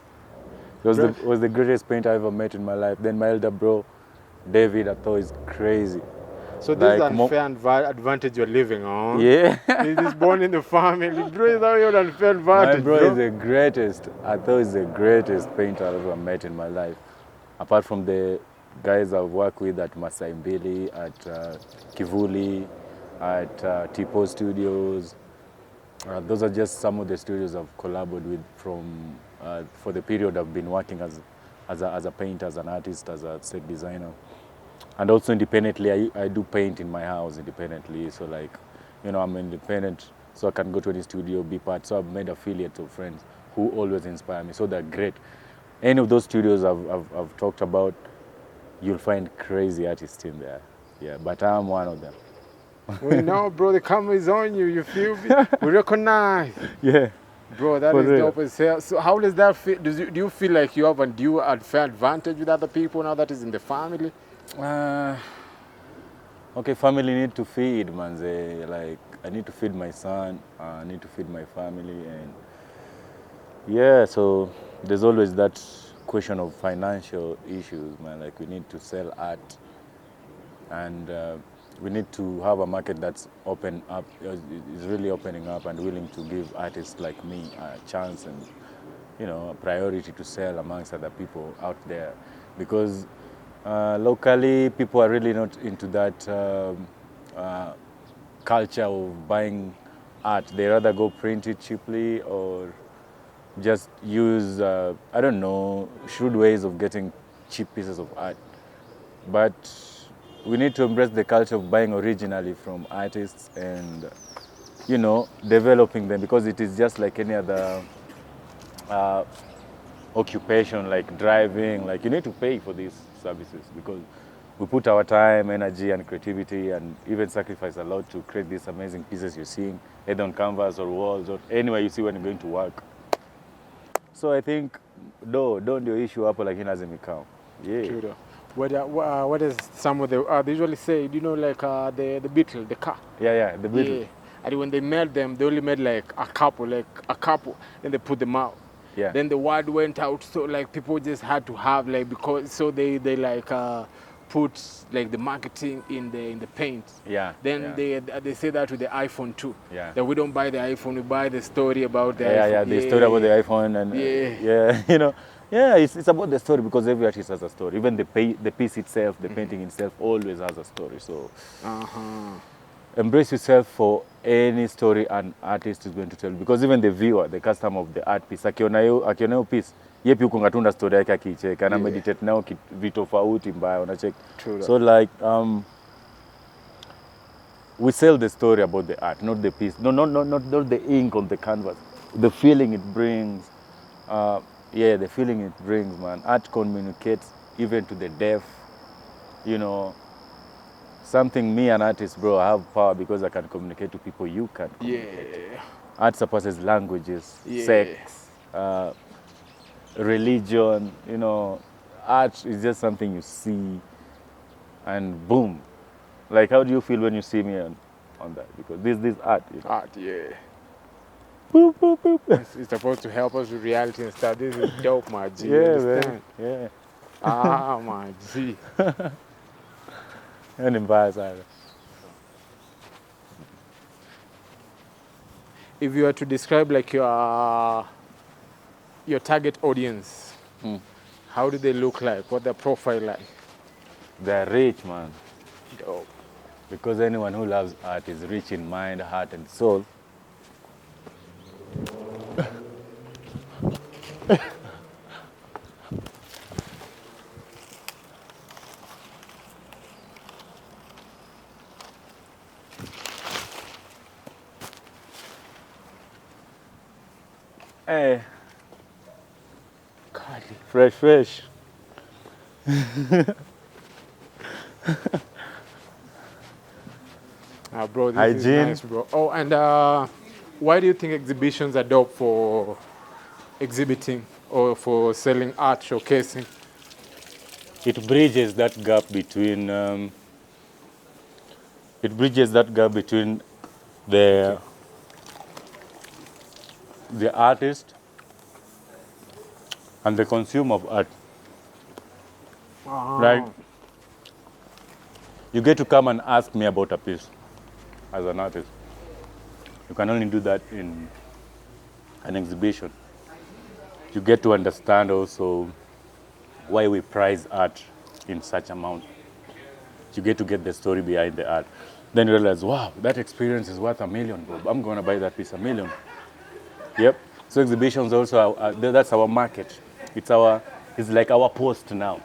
Was the greatest painter I ever met in my life. Then my elder bro, David, I thought is crazy. So this is unfair advantage you're living on. Yeah. He's born in the family. Bro, is that your unfair advantage, My bro is the greatest. I thought he's the greatest painter I've ever met in my life. Apart from the guys I've worked with at Masai Mbili, at Kivuli, at Tipo Studios. Those are just some of the studios I've collaborated with from for the period I've been working as a painter, as an artist, as a set designer. And also independently, I do paint in my house independently. So like, you know, I'm independent, so I can go to any studio, be part. So I've made affiliates of friends who always inspire me. So they're great. Any of those studios I've talked about, you'll find crazy artists in there. Yeah, but I'm one of them. We know, bro, the camera is on you. You feel me? We recognize. Yeah. Bro, that is dope as hell. So how does that feel? Do you feel like you have a due unfair advantage with other people now that is in the family? Okay, family need to feed, man. Like, I need to feed my son, I need to feed my family, and yeah, so there's always that question of financial issues, man. Like, we need to sell art, and we need to have a market that's open up, is really opening up and willing to give artists like me a chance and, you know, a priority to sell amongst other people out there, because locally, people are really not into that culture of buying art. They rather go print it cheaply or just use, I don't know, shrewd ways of getting cheap pieces of art. But we need to embrace the culture of buying originally from artists and, you know, developing them, because it is just like any other occupation, like driving. Like, you need to pay for these services because we put our time, energy, and creativity, and even sacrifice a lot to create these amazing pieces you're seeing, either on canvas or walls or anywhere you see when you're going to work. So I think, don't do issue up like in Azimikau. Yeah. True. What is some of the, they usually say, you know, like the Beetle, the car. Yeah, the Beatles. Yeah. And when they made them, they only made like a couple, then they put them out. Yeah. Then the word went out, so like people just had to have like, because so they like put like the marketing in the paint. Yeah. Then they say that with the iPhone too. Yeah. That we don't buy the iPhone, we buy the story about the iPhone. Yeah, the story about the iPhone and yeah, you know. Yeah, it's about the story, because every artist has a story. Even the piece itself, the painting itself always has a story. So embrace yourself for any story an artist is going to tell, because even the viewer, the customer of the art piece, akiona hiyo piece, yepi uko ngatunda story yake akicheka na meditate nao vitofauti mbaya, unacheka. So like we sell the story about the art, not the piece. Not the ink on the canvas. The feeling it brings. The feeling it brings, man. Art communicates even to the deaf. You know, something me, an artist, bro, I have power because I can communicate to people you can't communicate. Yeah. Art surpasses languages, sex, religion, you know. Art is just something you see and boom. Like, how do you feel when you see me on that because this art. You know? Art, yeah. Boop, boop, boop. It's supposed to help us with reality and stuff. This is dope, my G. You Yeah, understand? man. Yeah. Ah, my G. And embarrassed. If you were to describe like your target audience, how do they look like? What their profile like? They're rich, man. Dope. Because anyone who loves art is rich in mind, heart, and soul. Hey, fresh, fresh. Bro, this Hygiene. is nice, bro. Oh, and why do you think exhibitions are dope for exhibiting or for selling art, showcasing? It bridges that gap between. It bridges that gap between the artist and the consumer of art. Like, you get to come and ask me about a piece as an artist. You can only do that in an exhibition. You get to understand also why we prize art in such amount. You get to get the story behind the art. Then you realize, wow, that experience is worth $1 million, bro. I'm gonna buy that piece $1 million. Yep. So exhibitions also, that's our market. It's like our post now.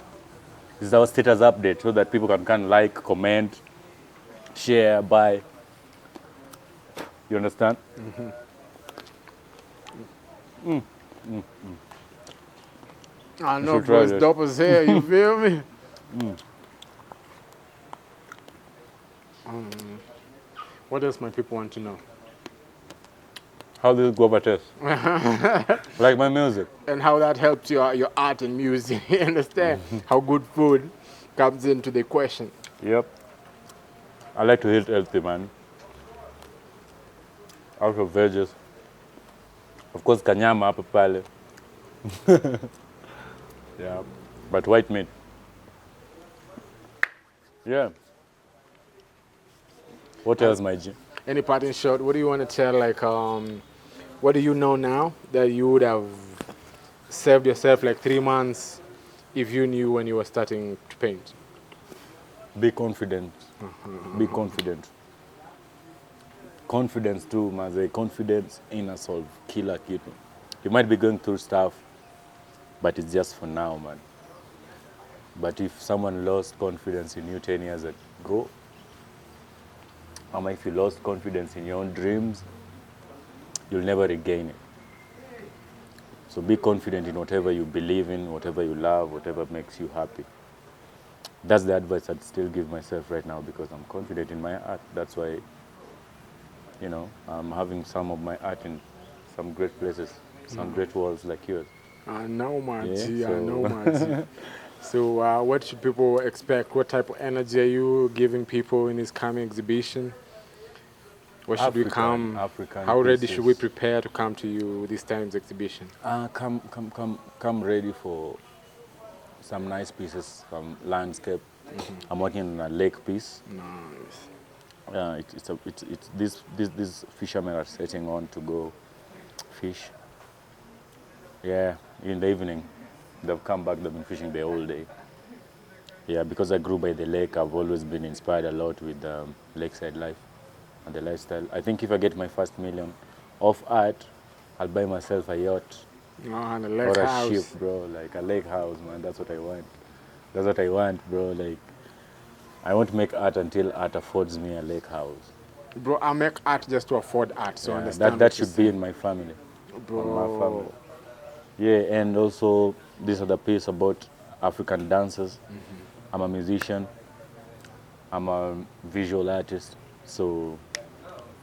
It's our status update so that people can like, comment, share, buy. You understand? I know, should bro, try it's this. dope as hell, you feel me? What else my people want to know? How does guava taste? Like my music. And how that helps your art and music. You understand? How good food comes into the question. Yep. I like to eat healthy, man. Out of veggies. Of course, kanyama hapo pale. Yeah. But white meat. Yeah. What else, my G? Any parting shot? What do you want to tell? Like, what do you know now that you would have saved yourself like 3 months if you knew when you were starting to paint? Be confident. Be confident. Confidence too, maze. Confidence in a solve. Killer kitu. You might be going through stuff, but it's just for now, man. But if someone lost confidence in you 10 years ago, if you lost confidence in your own dreams, you'll never regain it. So be confident in whatever you believe in, whatever you love, whatever makes you happy. That's the advice I'd still give myself right now because I'm confident in my art. That's why, I'm having some of my art in some great places, some great walls like yours. I know, my Yeah, G. I so- know, my G. So, what should people expect? What type of energy are you giving people in this coming exhibition? What should we come? African How ready pieces. should we prepare to come to you this time's exhibition? Come ready for some nice pieces, some landscape. I'm working on a lake piece. Nice. These fishermen are setting on to go fish. Yeah, in the evening, they've come back. They've been fishing the whole day. Yeah, because I grew by the lake, I've always been inspired a lot with lakeside life and the lifestyle. I think if I get my first $1 million of art, I'll buy myself a yacht Oh, and a or lake a house. ship, bro. Like a lake house, man. That's what I want. That's what I want, bro. Like, I won't make art until art affords me a lake house. Bro, I make art just to afford art, so Yeah, understand that what you're should be saying. in my family. Bro, On my family. Yeah, and also this other piece about African dancers. I'm a musician. I'm a visual artist. So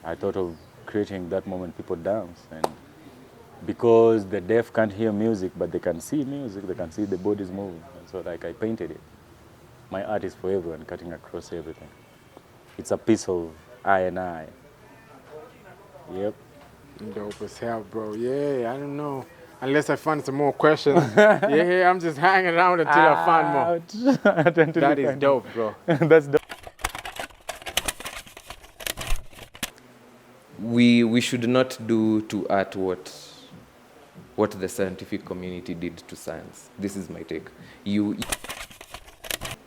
I thought of creating that moment people dance. And because the deaf can't hear music, but they can see music, they can see the bodies moving. And so like I painted it. My art is for everyone, cutting across everything. It's a piece of I and I. Yep. Dope as hell, bro. Yeah, I don't know. Unless I find some more questions. Yeah, I'm just hanging around until I find more. That is dope, bro. That's dope. We should not do to art what the scientific community did to science. This is my take.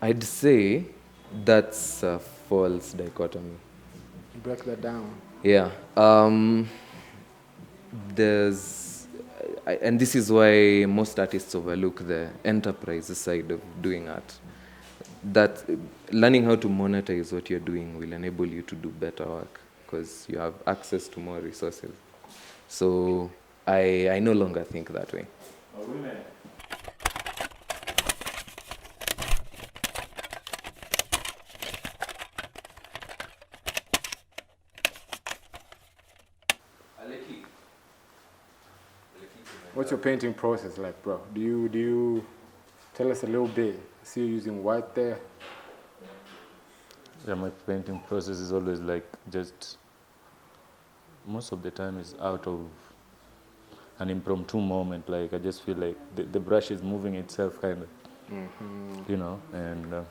I'd say that's a false dichotomy. Break that down. Yeah. And this is why most artists overlook the enterprise side of doing art. That learning how to monetize what you're doing will enable you to do better work because you have access to more resources. So I no longer think that way. What's your painting process like, bro? Do you tell us a little bit? I see you using white there. Yeah, my painting process is always like just most of the time is out of an impromptu moment. Like I just feel like the brush is moving itself, kind of, you know. And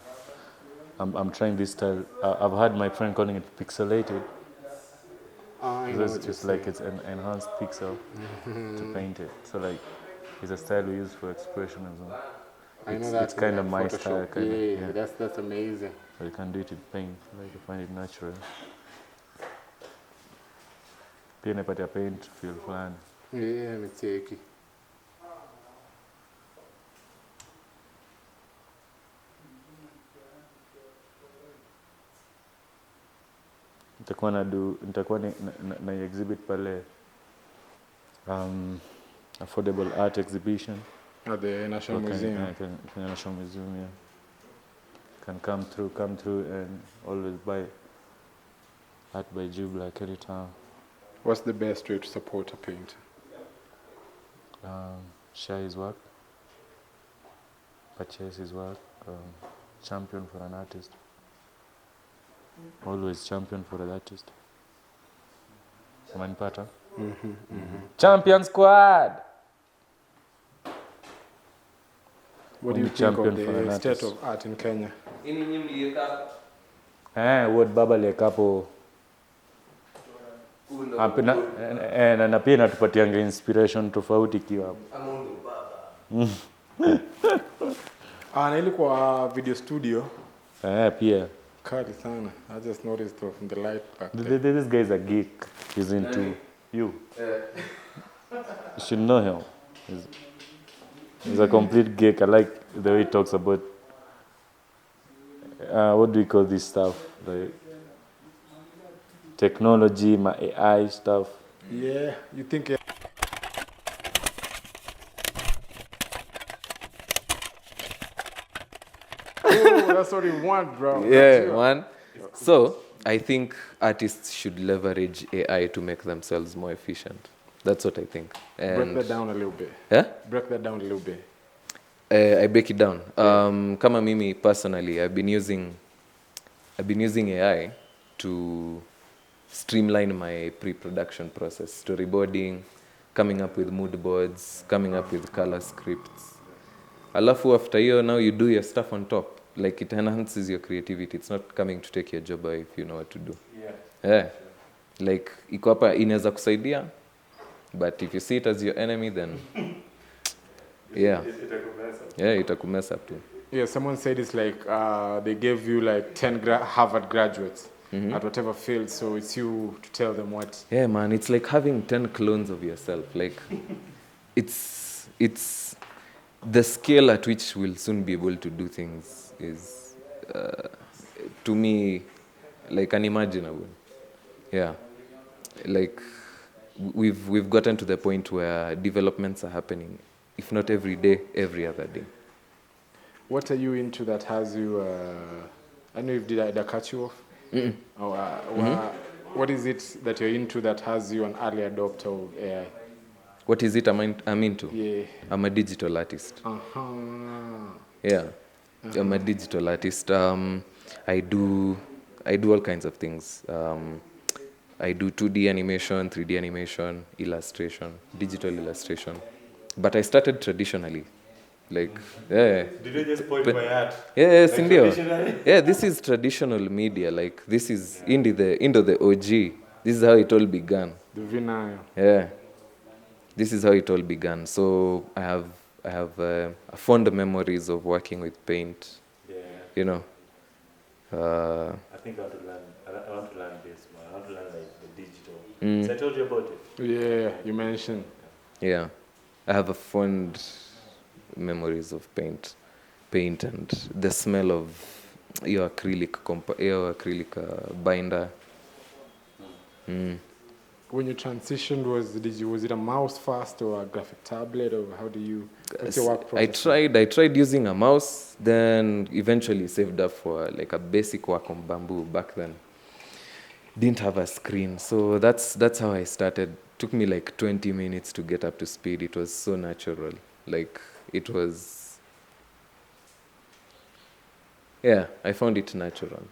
I'm trying this style. I've had my friend calling it pixelated. I know Because what it's you're like it's an enhanced pixel to paint it. So like it's a style we use for expression as well. I know It's that kind of in my Photoshop. style, kind of. Yeah, Yeah. that's amazing. But you can do it with paint. Like I find it natural. Pia napatia paint feel fulani. Yeah, miteki. Nitakuwa na exhibit pale affordable art exhibition. At the National Museum. Kenya National Museum, yeah. Can come through and always buy art by Jube like anytime. What's the best way to support a painter? Share his work, purchase his work, champion for an artist. Always champion for an artist. Umenipata? Champion squad! What do you Only think champion of for an the state artist. of art in Kenya? Ward baba liekapo na pia inatupatianga inspiration tofauti kiwa hapo. Na ilikuwa video studio. Pia. Kali sana. I just noticed from the light back there. This guy is a geek. He's into you. You should know him. He's a complete geek. I like the way he talks about what do we call this stuff? Like technology, my AI stuff. Yeah, you think that's what you want, bro. Yeah, man. So I think artists should leverage AI to make themselves more efficient. That's what I think. Break that down a little bit. Yeah? Break that down a little bit. I break it down. Kama mimi personally, I've been using AI to streamline my pre-production process, storyboarding, coming up with mood boards, coming up with color scripts. Alafu after hiyo, now you do your stuff on top. Like it enhances your creativity. It's not coming to take your job away if you know what to do. Yeah. Like iko hapa inaweza kusaidia, but if you see it as your enemy, then yeah, itakumess up too. Yeah, someone said it's like they gave you like 10 Harvard graduates at whatever field, so it's you to tell them what. Yeah, man, it's like having 10 clones of yourself. Like, it's the scale at which we'll soon be able to do things is, to me, like unimaginable. Yeah, like we've gotten to the point where developments are happening, if not every day, every other day. What are you into that has you? I know if did I cut you off? Oh, what is it that you're into that has you an early adopter of AI? What is it I'm into? Yeah. I'm a digital artist. Yeah, I'm a digital artist. I do I do all kinds of things. I do 2D animation, 3D animation, illustration, digital illustration. But I started traditionally. Like, yeah. Did you just point But- my art? Yeah, Like Sindio. traditionally? Yeah, this is traditional media. Like, this is into the OG. This is how it all began. The vinyl. Yeah, this is how it all began. So I have fond memories of working with paint. Yeah. You know, I think I want to learn. I want to learn this, man. I want to learn like the digital. Mm. So I told you about it. Yeah, you mentioned. yeah, I have a fond memories of paint and the smell of your acrylic binder. Mm. When you transitioned, was it a mouse first or a graphic tablet, or how do you? What's your work I process? tried using a mouse, then eventually saved up for like a basic work on bamboo back then. Didn't have a screen, so that's how I started. Took me like 20 minutes to get up to speed. It was so natural. Like it was, yeah, I found it natural.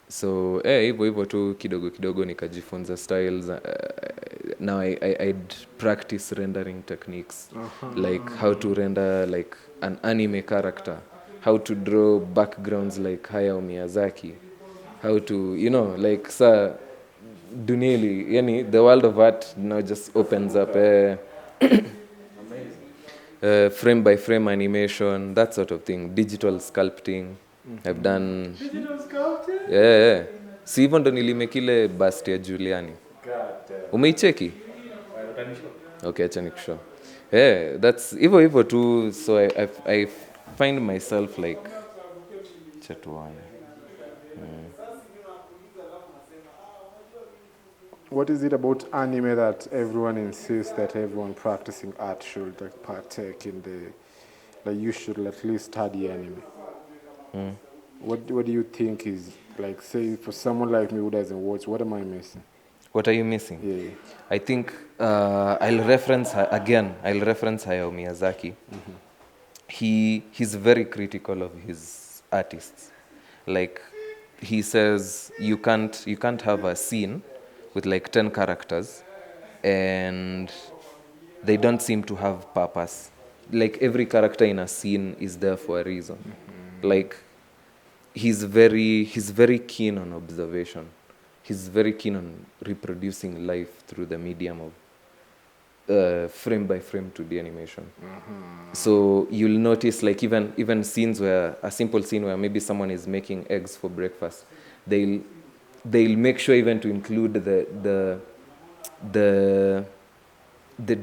So hivyo tu kidogo kidogo nikajifunza styles. Now I'd practice rendering techniques, like how to render like an anime character, how to draw backgrounds like Hayao Miyazaki, how to, you know, like dunieli, yani the world of art now just opens up. Frame by frame animation, that sort of thing, digital sculpting. I've done Digital sculpting? yeah. Si hivyo ndo nilimake ile bust ya Juliani. Umeicheki? Okay, acha nikushow. Yeah, that's hivyo tu. So I find myself like chatuana. What is it about anime that everyone insists that everyone practicing art should like partake in like you should at least study anime? What do you think is like, say for someone like me who doesn't watch, what am I missing? What are you missing? Yeah. I think I'll reference Hayao Miyazaki. He's very critical of his artists. Like he says you can't have a scene with like 10 characters and they don't seem to have purpose. Like every character in a scene is there for a reason. Like he's very keen on observation. He's very keen on reproducing life through the medium of frame by frame 2D animation. So you'll notice like even scenes where a simple scene where maybe someone is making eggs for breakfast, they'll make sure even to include the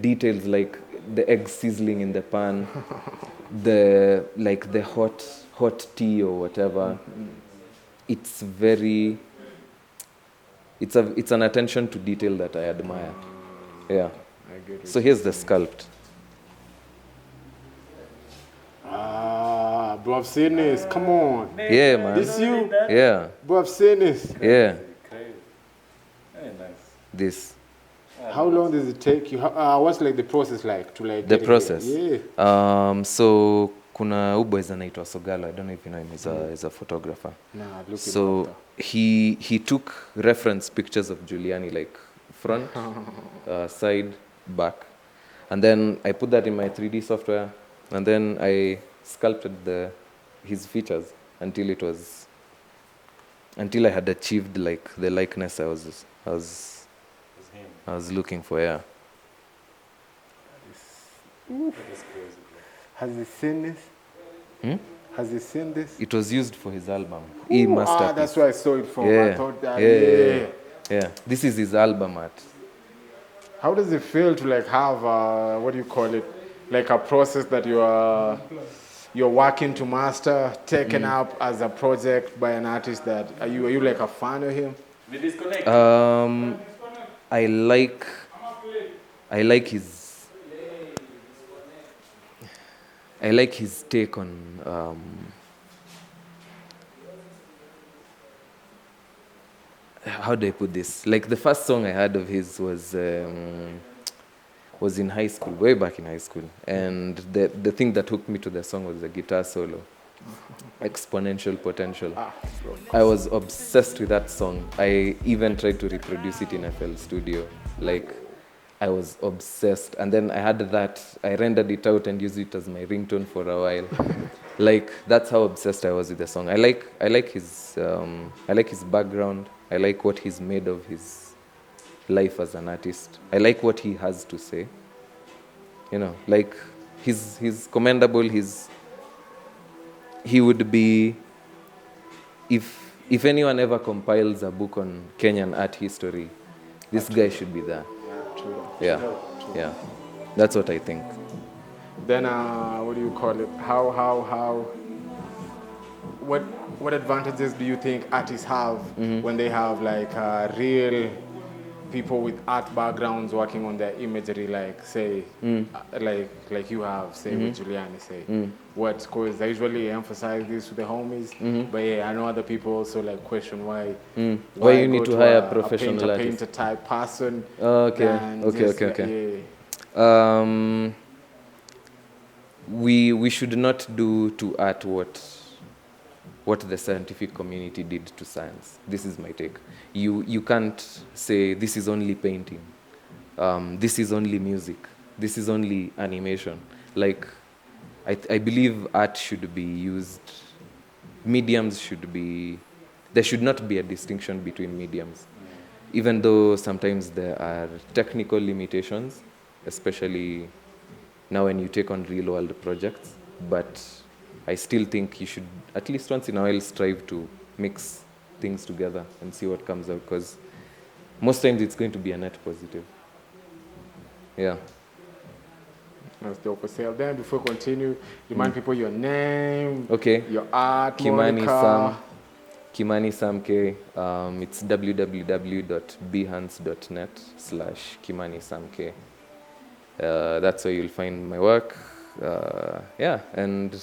details like the egg sizzling in the pan, the hot tea or whatever. It's an attention to detail that I admire. Yeah. I get it. So here's the sculpt. Bro, I've seen this. Come on. Yeah, man. This you? Yeah. Bro, I've seen this. Yeah. Very nice. This. How long does it take you? What's like the process like to like The get it process. here? Yeah. So kuna boys anaitwa Sogalo. I don't know if you know him. He's a photographer. Nah, look So he took reference pictures of Giuliani, like front, side, back, and then I put that in my 3D software, and then I sculpted his features until I had achieved like the likeness I was looking for. Yeah. Has he seen this? Has he seen this? It was used for his album. That's where I saw it from. Yeah. I thought that. Yeah. Yeah. This is his album art. How does it feel to like have what do you call it? Like a process that you're working to master, taken up as a project by an artist that are you like a fan of him? We disconnect. I like his take on how do I put this? Like the first song I heard of his was in high school, way back in high school, and the thing that hooked me to the song was the guitar solo. Exponential Potential. Bro. I was obsessed with that song. I even tried to reproduce it in FL Studio. Like, I was obsessed. And then I had that, I rendered it out and used it as my ringtone for a while. Like, that's how obsessed I was with the song. I like his background. I like what he's made of his life as an artist. I like what he has to say. You know, like, he's commendable. He would be, if anyone ever compiles a book on Kenyan art history, this guy should be there. True. Yeah, yeah. That's what I think. Then what do you call it? What advantages do you think artists have when they have like real people with art backgrounds working on their imagery, like say like you have, say with Giuliani, say what? Because I usually emphasize this with the homies, but yeah, I know other people also like question why You need go to hire a professional artists. painter type person. Okay, than okay, just, okay. Yeah. We should not do to art what the scientific community did to science. This is my take. You can't say this is only painting, this is only music, this is only animation. Like, I believe art should be used, mediums should be, there should not be a distinction between mediums. Even though sometimes there are technical limitations, especially now when you take on real world projects, but I still think you should, at least once in a while, strive to mix things together and see what comes out, because most times it's going to be a net positive. Yeah. That's dope for sale. Then before we continue, remind people your name, Okay. your art, Kimani moniker. Sam K. It's www.behance.net/Kimani Sam K. That's where you'll find my work. Yeah, and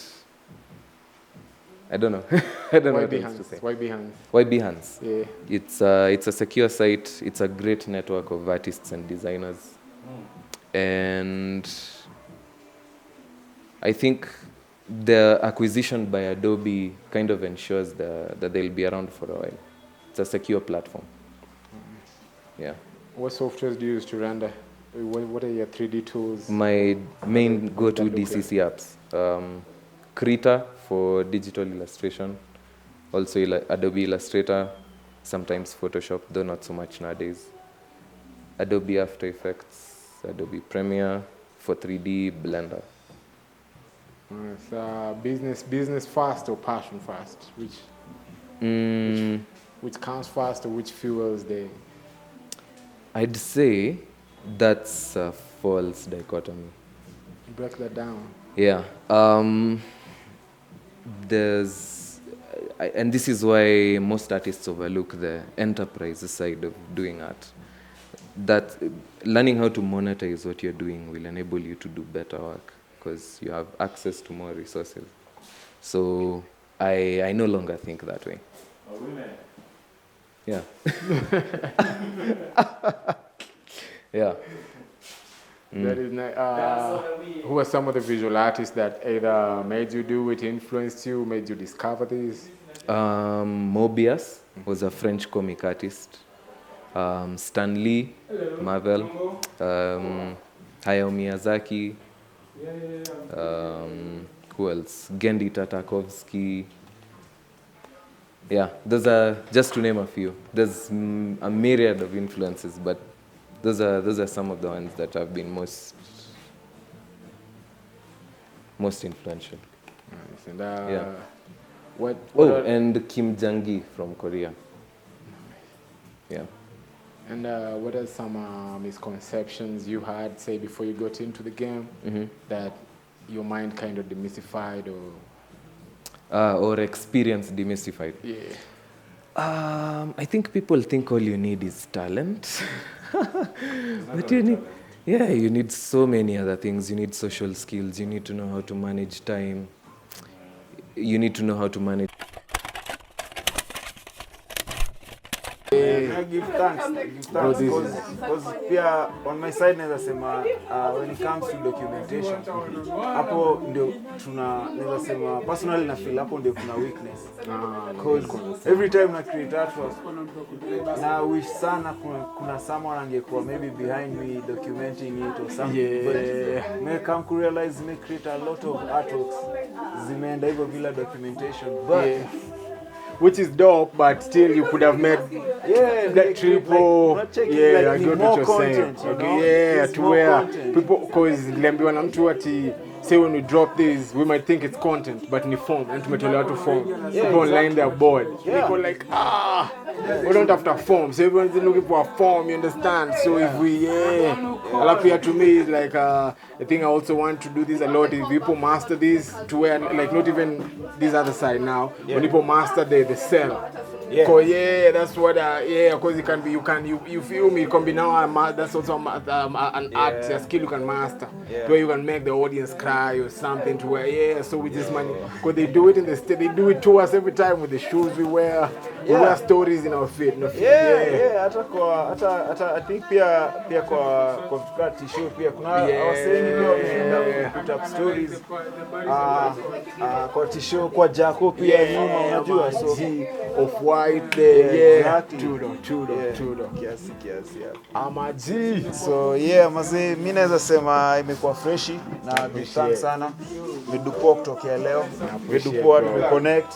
I don't know. I don't know what else to say. Why Behance? Why Behance? Yeah. It's a secure site. It's a great network of artists and designers. And I think the acquisition by Adobe kind of ensures that they'll be around for a while. It's a secure platform. Yeah. What softwares do you use to render? What are your 3D tools? My main go-to What does that look DCC apps. Krita for digital illustration. Also Adobe Illustrator. Sometimes Photoshop, though not so much nowadays. Adobe After Effects. Adobe Premiere for 3D, Blender. Business first or passion first? Which comes first or which fuels the? I'd say that's a false dichotomy. Break that down. Yeah. And this is why most artists overlook the enterprise side of doing art. That learning how to monetize what you're doing will enable you to do better work because you have access to more resources. So I no longer think that way. Yeah. Yeah. That is who are some of the visual artists that either made you do it, influenced you, made you discover this? Mobius was a French comic artist. Stan Lee, Marvel. Hayao Miyazaki. Who else? Gendy Tartakovsky. Yeah, those are just to name a few. There's a myriad of influences, but those are some of the ones that have been most influential. Nice. And Yeah. what and Kim Jang-gi from Korea. Yeah. And what are some misconceptions you had, say, before you got into the game that your mind kind of demystified or experience demystified? Yeah. I think people think all you need is talent. But you need so many other things. You need social skills. You need to know how to manage time. You need to know how to manage I give thanks because pia on my side naweza sema when it comes to documentation hapo ndio naweza sema personally na feel hapo ndio kuna weakness because every time na create artwork na wish sana kuna someone angekuwa maybe behind me documenting it or something but may come to realize may create a lot of artworks zimeenda hivyo bila documentation but which is dope, but still you could have made that Tipo. I get what you're saying. Okay, to where people, because lembiwa na mtu ati say when we drop this, we might think it's content, but in form, and tumetolewa to form. People online they're bored. They go like, we don't have to form. So everyone's looking for a form, you understand? So if we, like here to me is like the thing I also want to do this a lot is people master this to where like not even this other side now. When people master the cell. Cause that's what because it can be you feel me, it can be now that's also an art, a skill you can master where you can make the audience cry or something to where so with this money because they do it in the state, they do it to us every time with the shoes we wear. We wear stories in our feet. hata I think pia kwa t-shirt pia kuna waseni pia wameenda put up stories kwa t-shirt kwa Jaco pia nyuma unajua so of white there, exactly. Tudo. Kiasi. Ama G. So mazee mimi naweza sema imekuwa freshi na big thanks sana. Medupoa kutokea leo. Medupoa tumeconnect.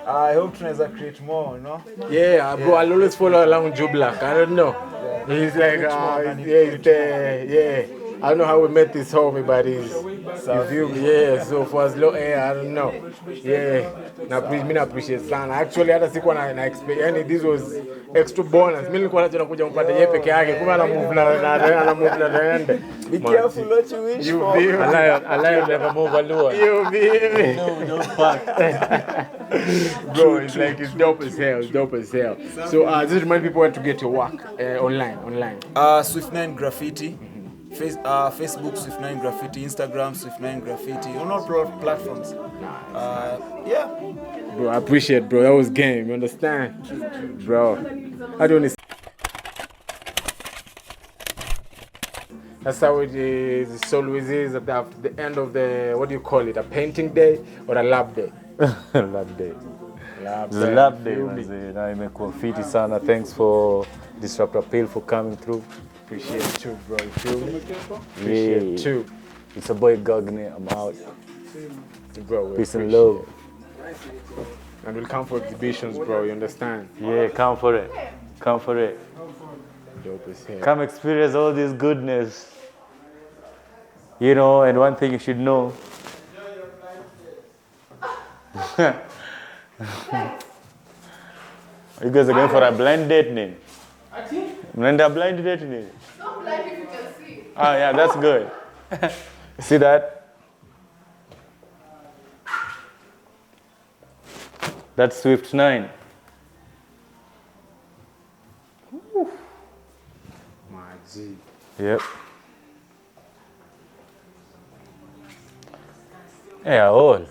I hope tunaweza create more, no? Yeah, bro, I'll always follow along Joe Black. I don't know. He's like I don't know how we met this homie, but he's so for as long I don't know. Na mimi appreciate sana. Actually hata sikuwa na expect, yani this was extra bonus. Mimi nilikuwa nataka kuja mpate yeye peke yake. Kumbe ana move na ende. Be careful what you wish for. Allah never move alone. You feel me? No, don't fuck. Bro, it's like it's dope as hell. So just remind people where to get your work online. Swift9 Graffiti. Facebook Swift9 Graffiti, Instagram Swift9 Graffiti, on all platforms. Bro, I appreciate, bro. That was game. You understand, bro? I don't. That's how it is. It always is at the end of the, what do you call it? A painting day or a lab day? Lab day. It's a lab day, na imekuwa fiti sana. Thanks for Disrupt Appeal for coming through. Appreciate you, bro. You feel me? Appreciate you. It's a boy Gagne. I'm out. Bro, peace and love. And we'll come for exhibitions, bro. You understand? Yeah, come for it. Dope as hell. Come experience all this goodness. You know, and one thing you should know. You guys are going for a blind date, name? Mnaenda blind date, name? Not blind if you can see. Yeah, that's good. See that? That's Swift9. My G. Yep. Yeah, all.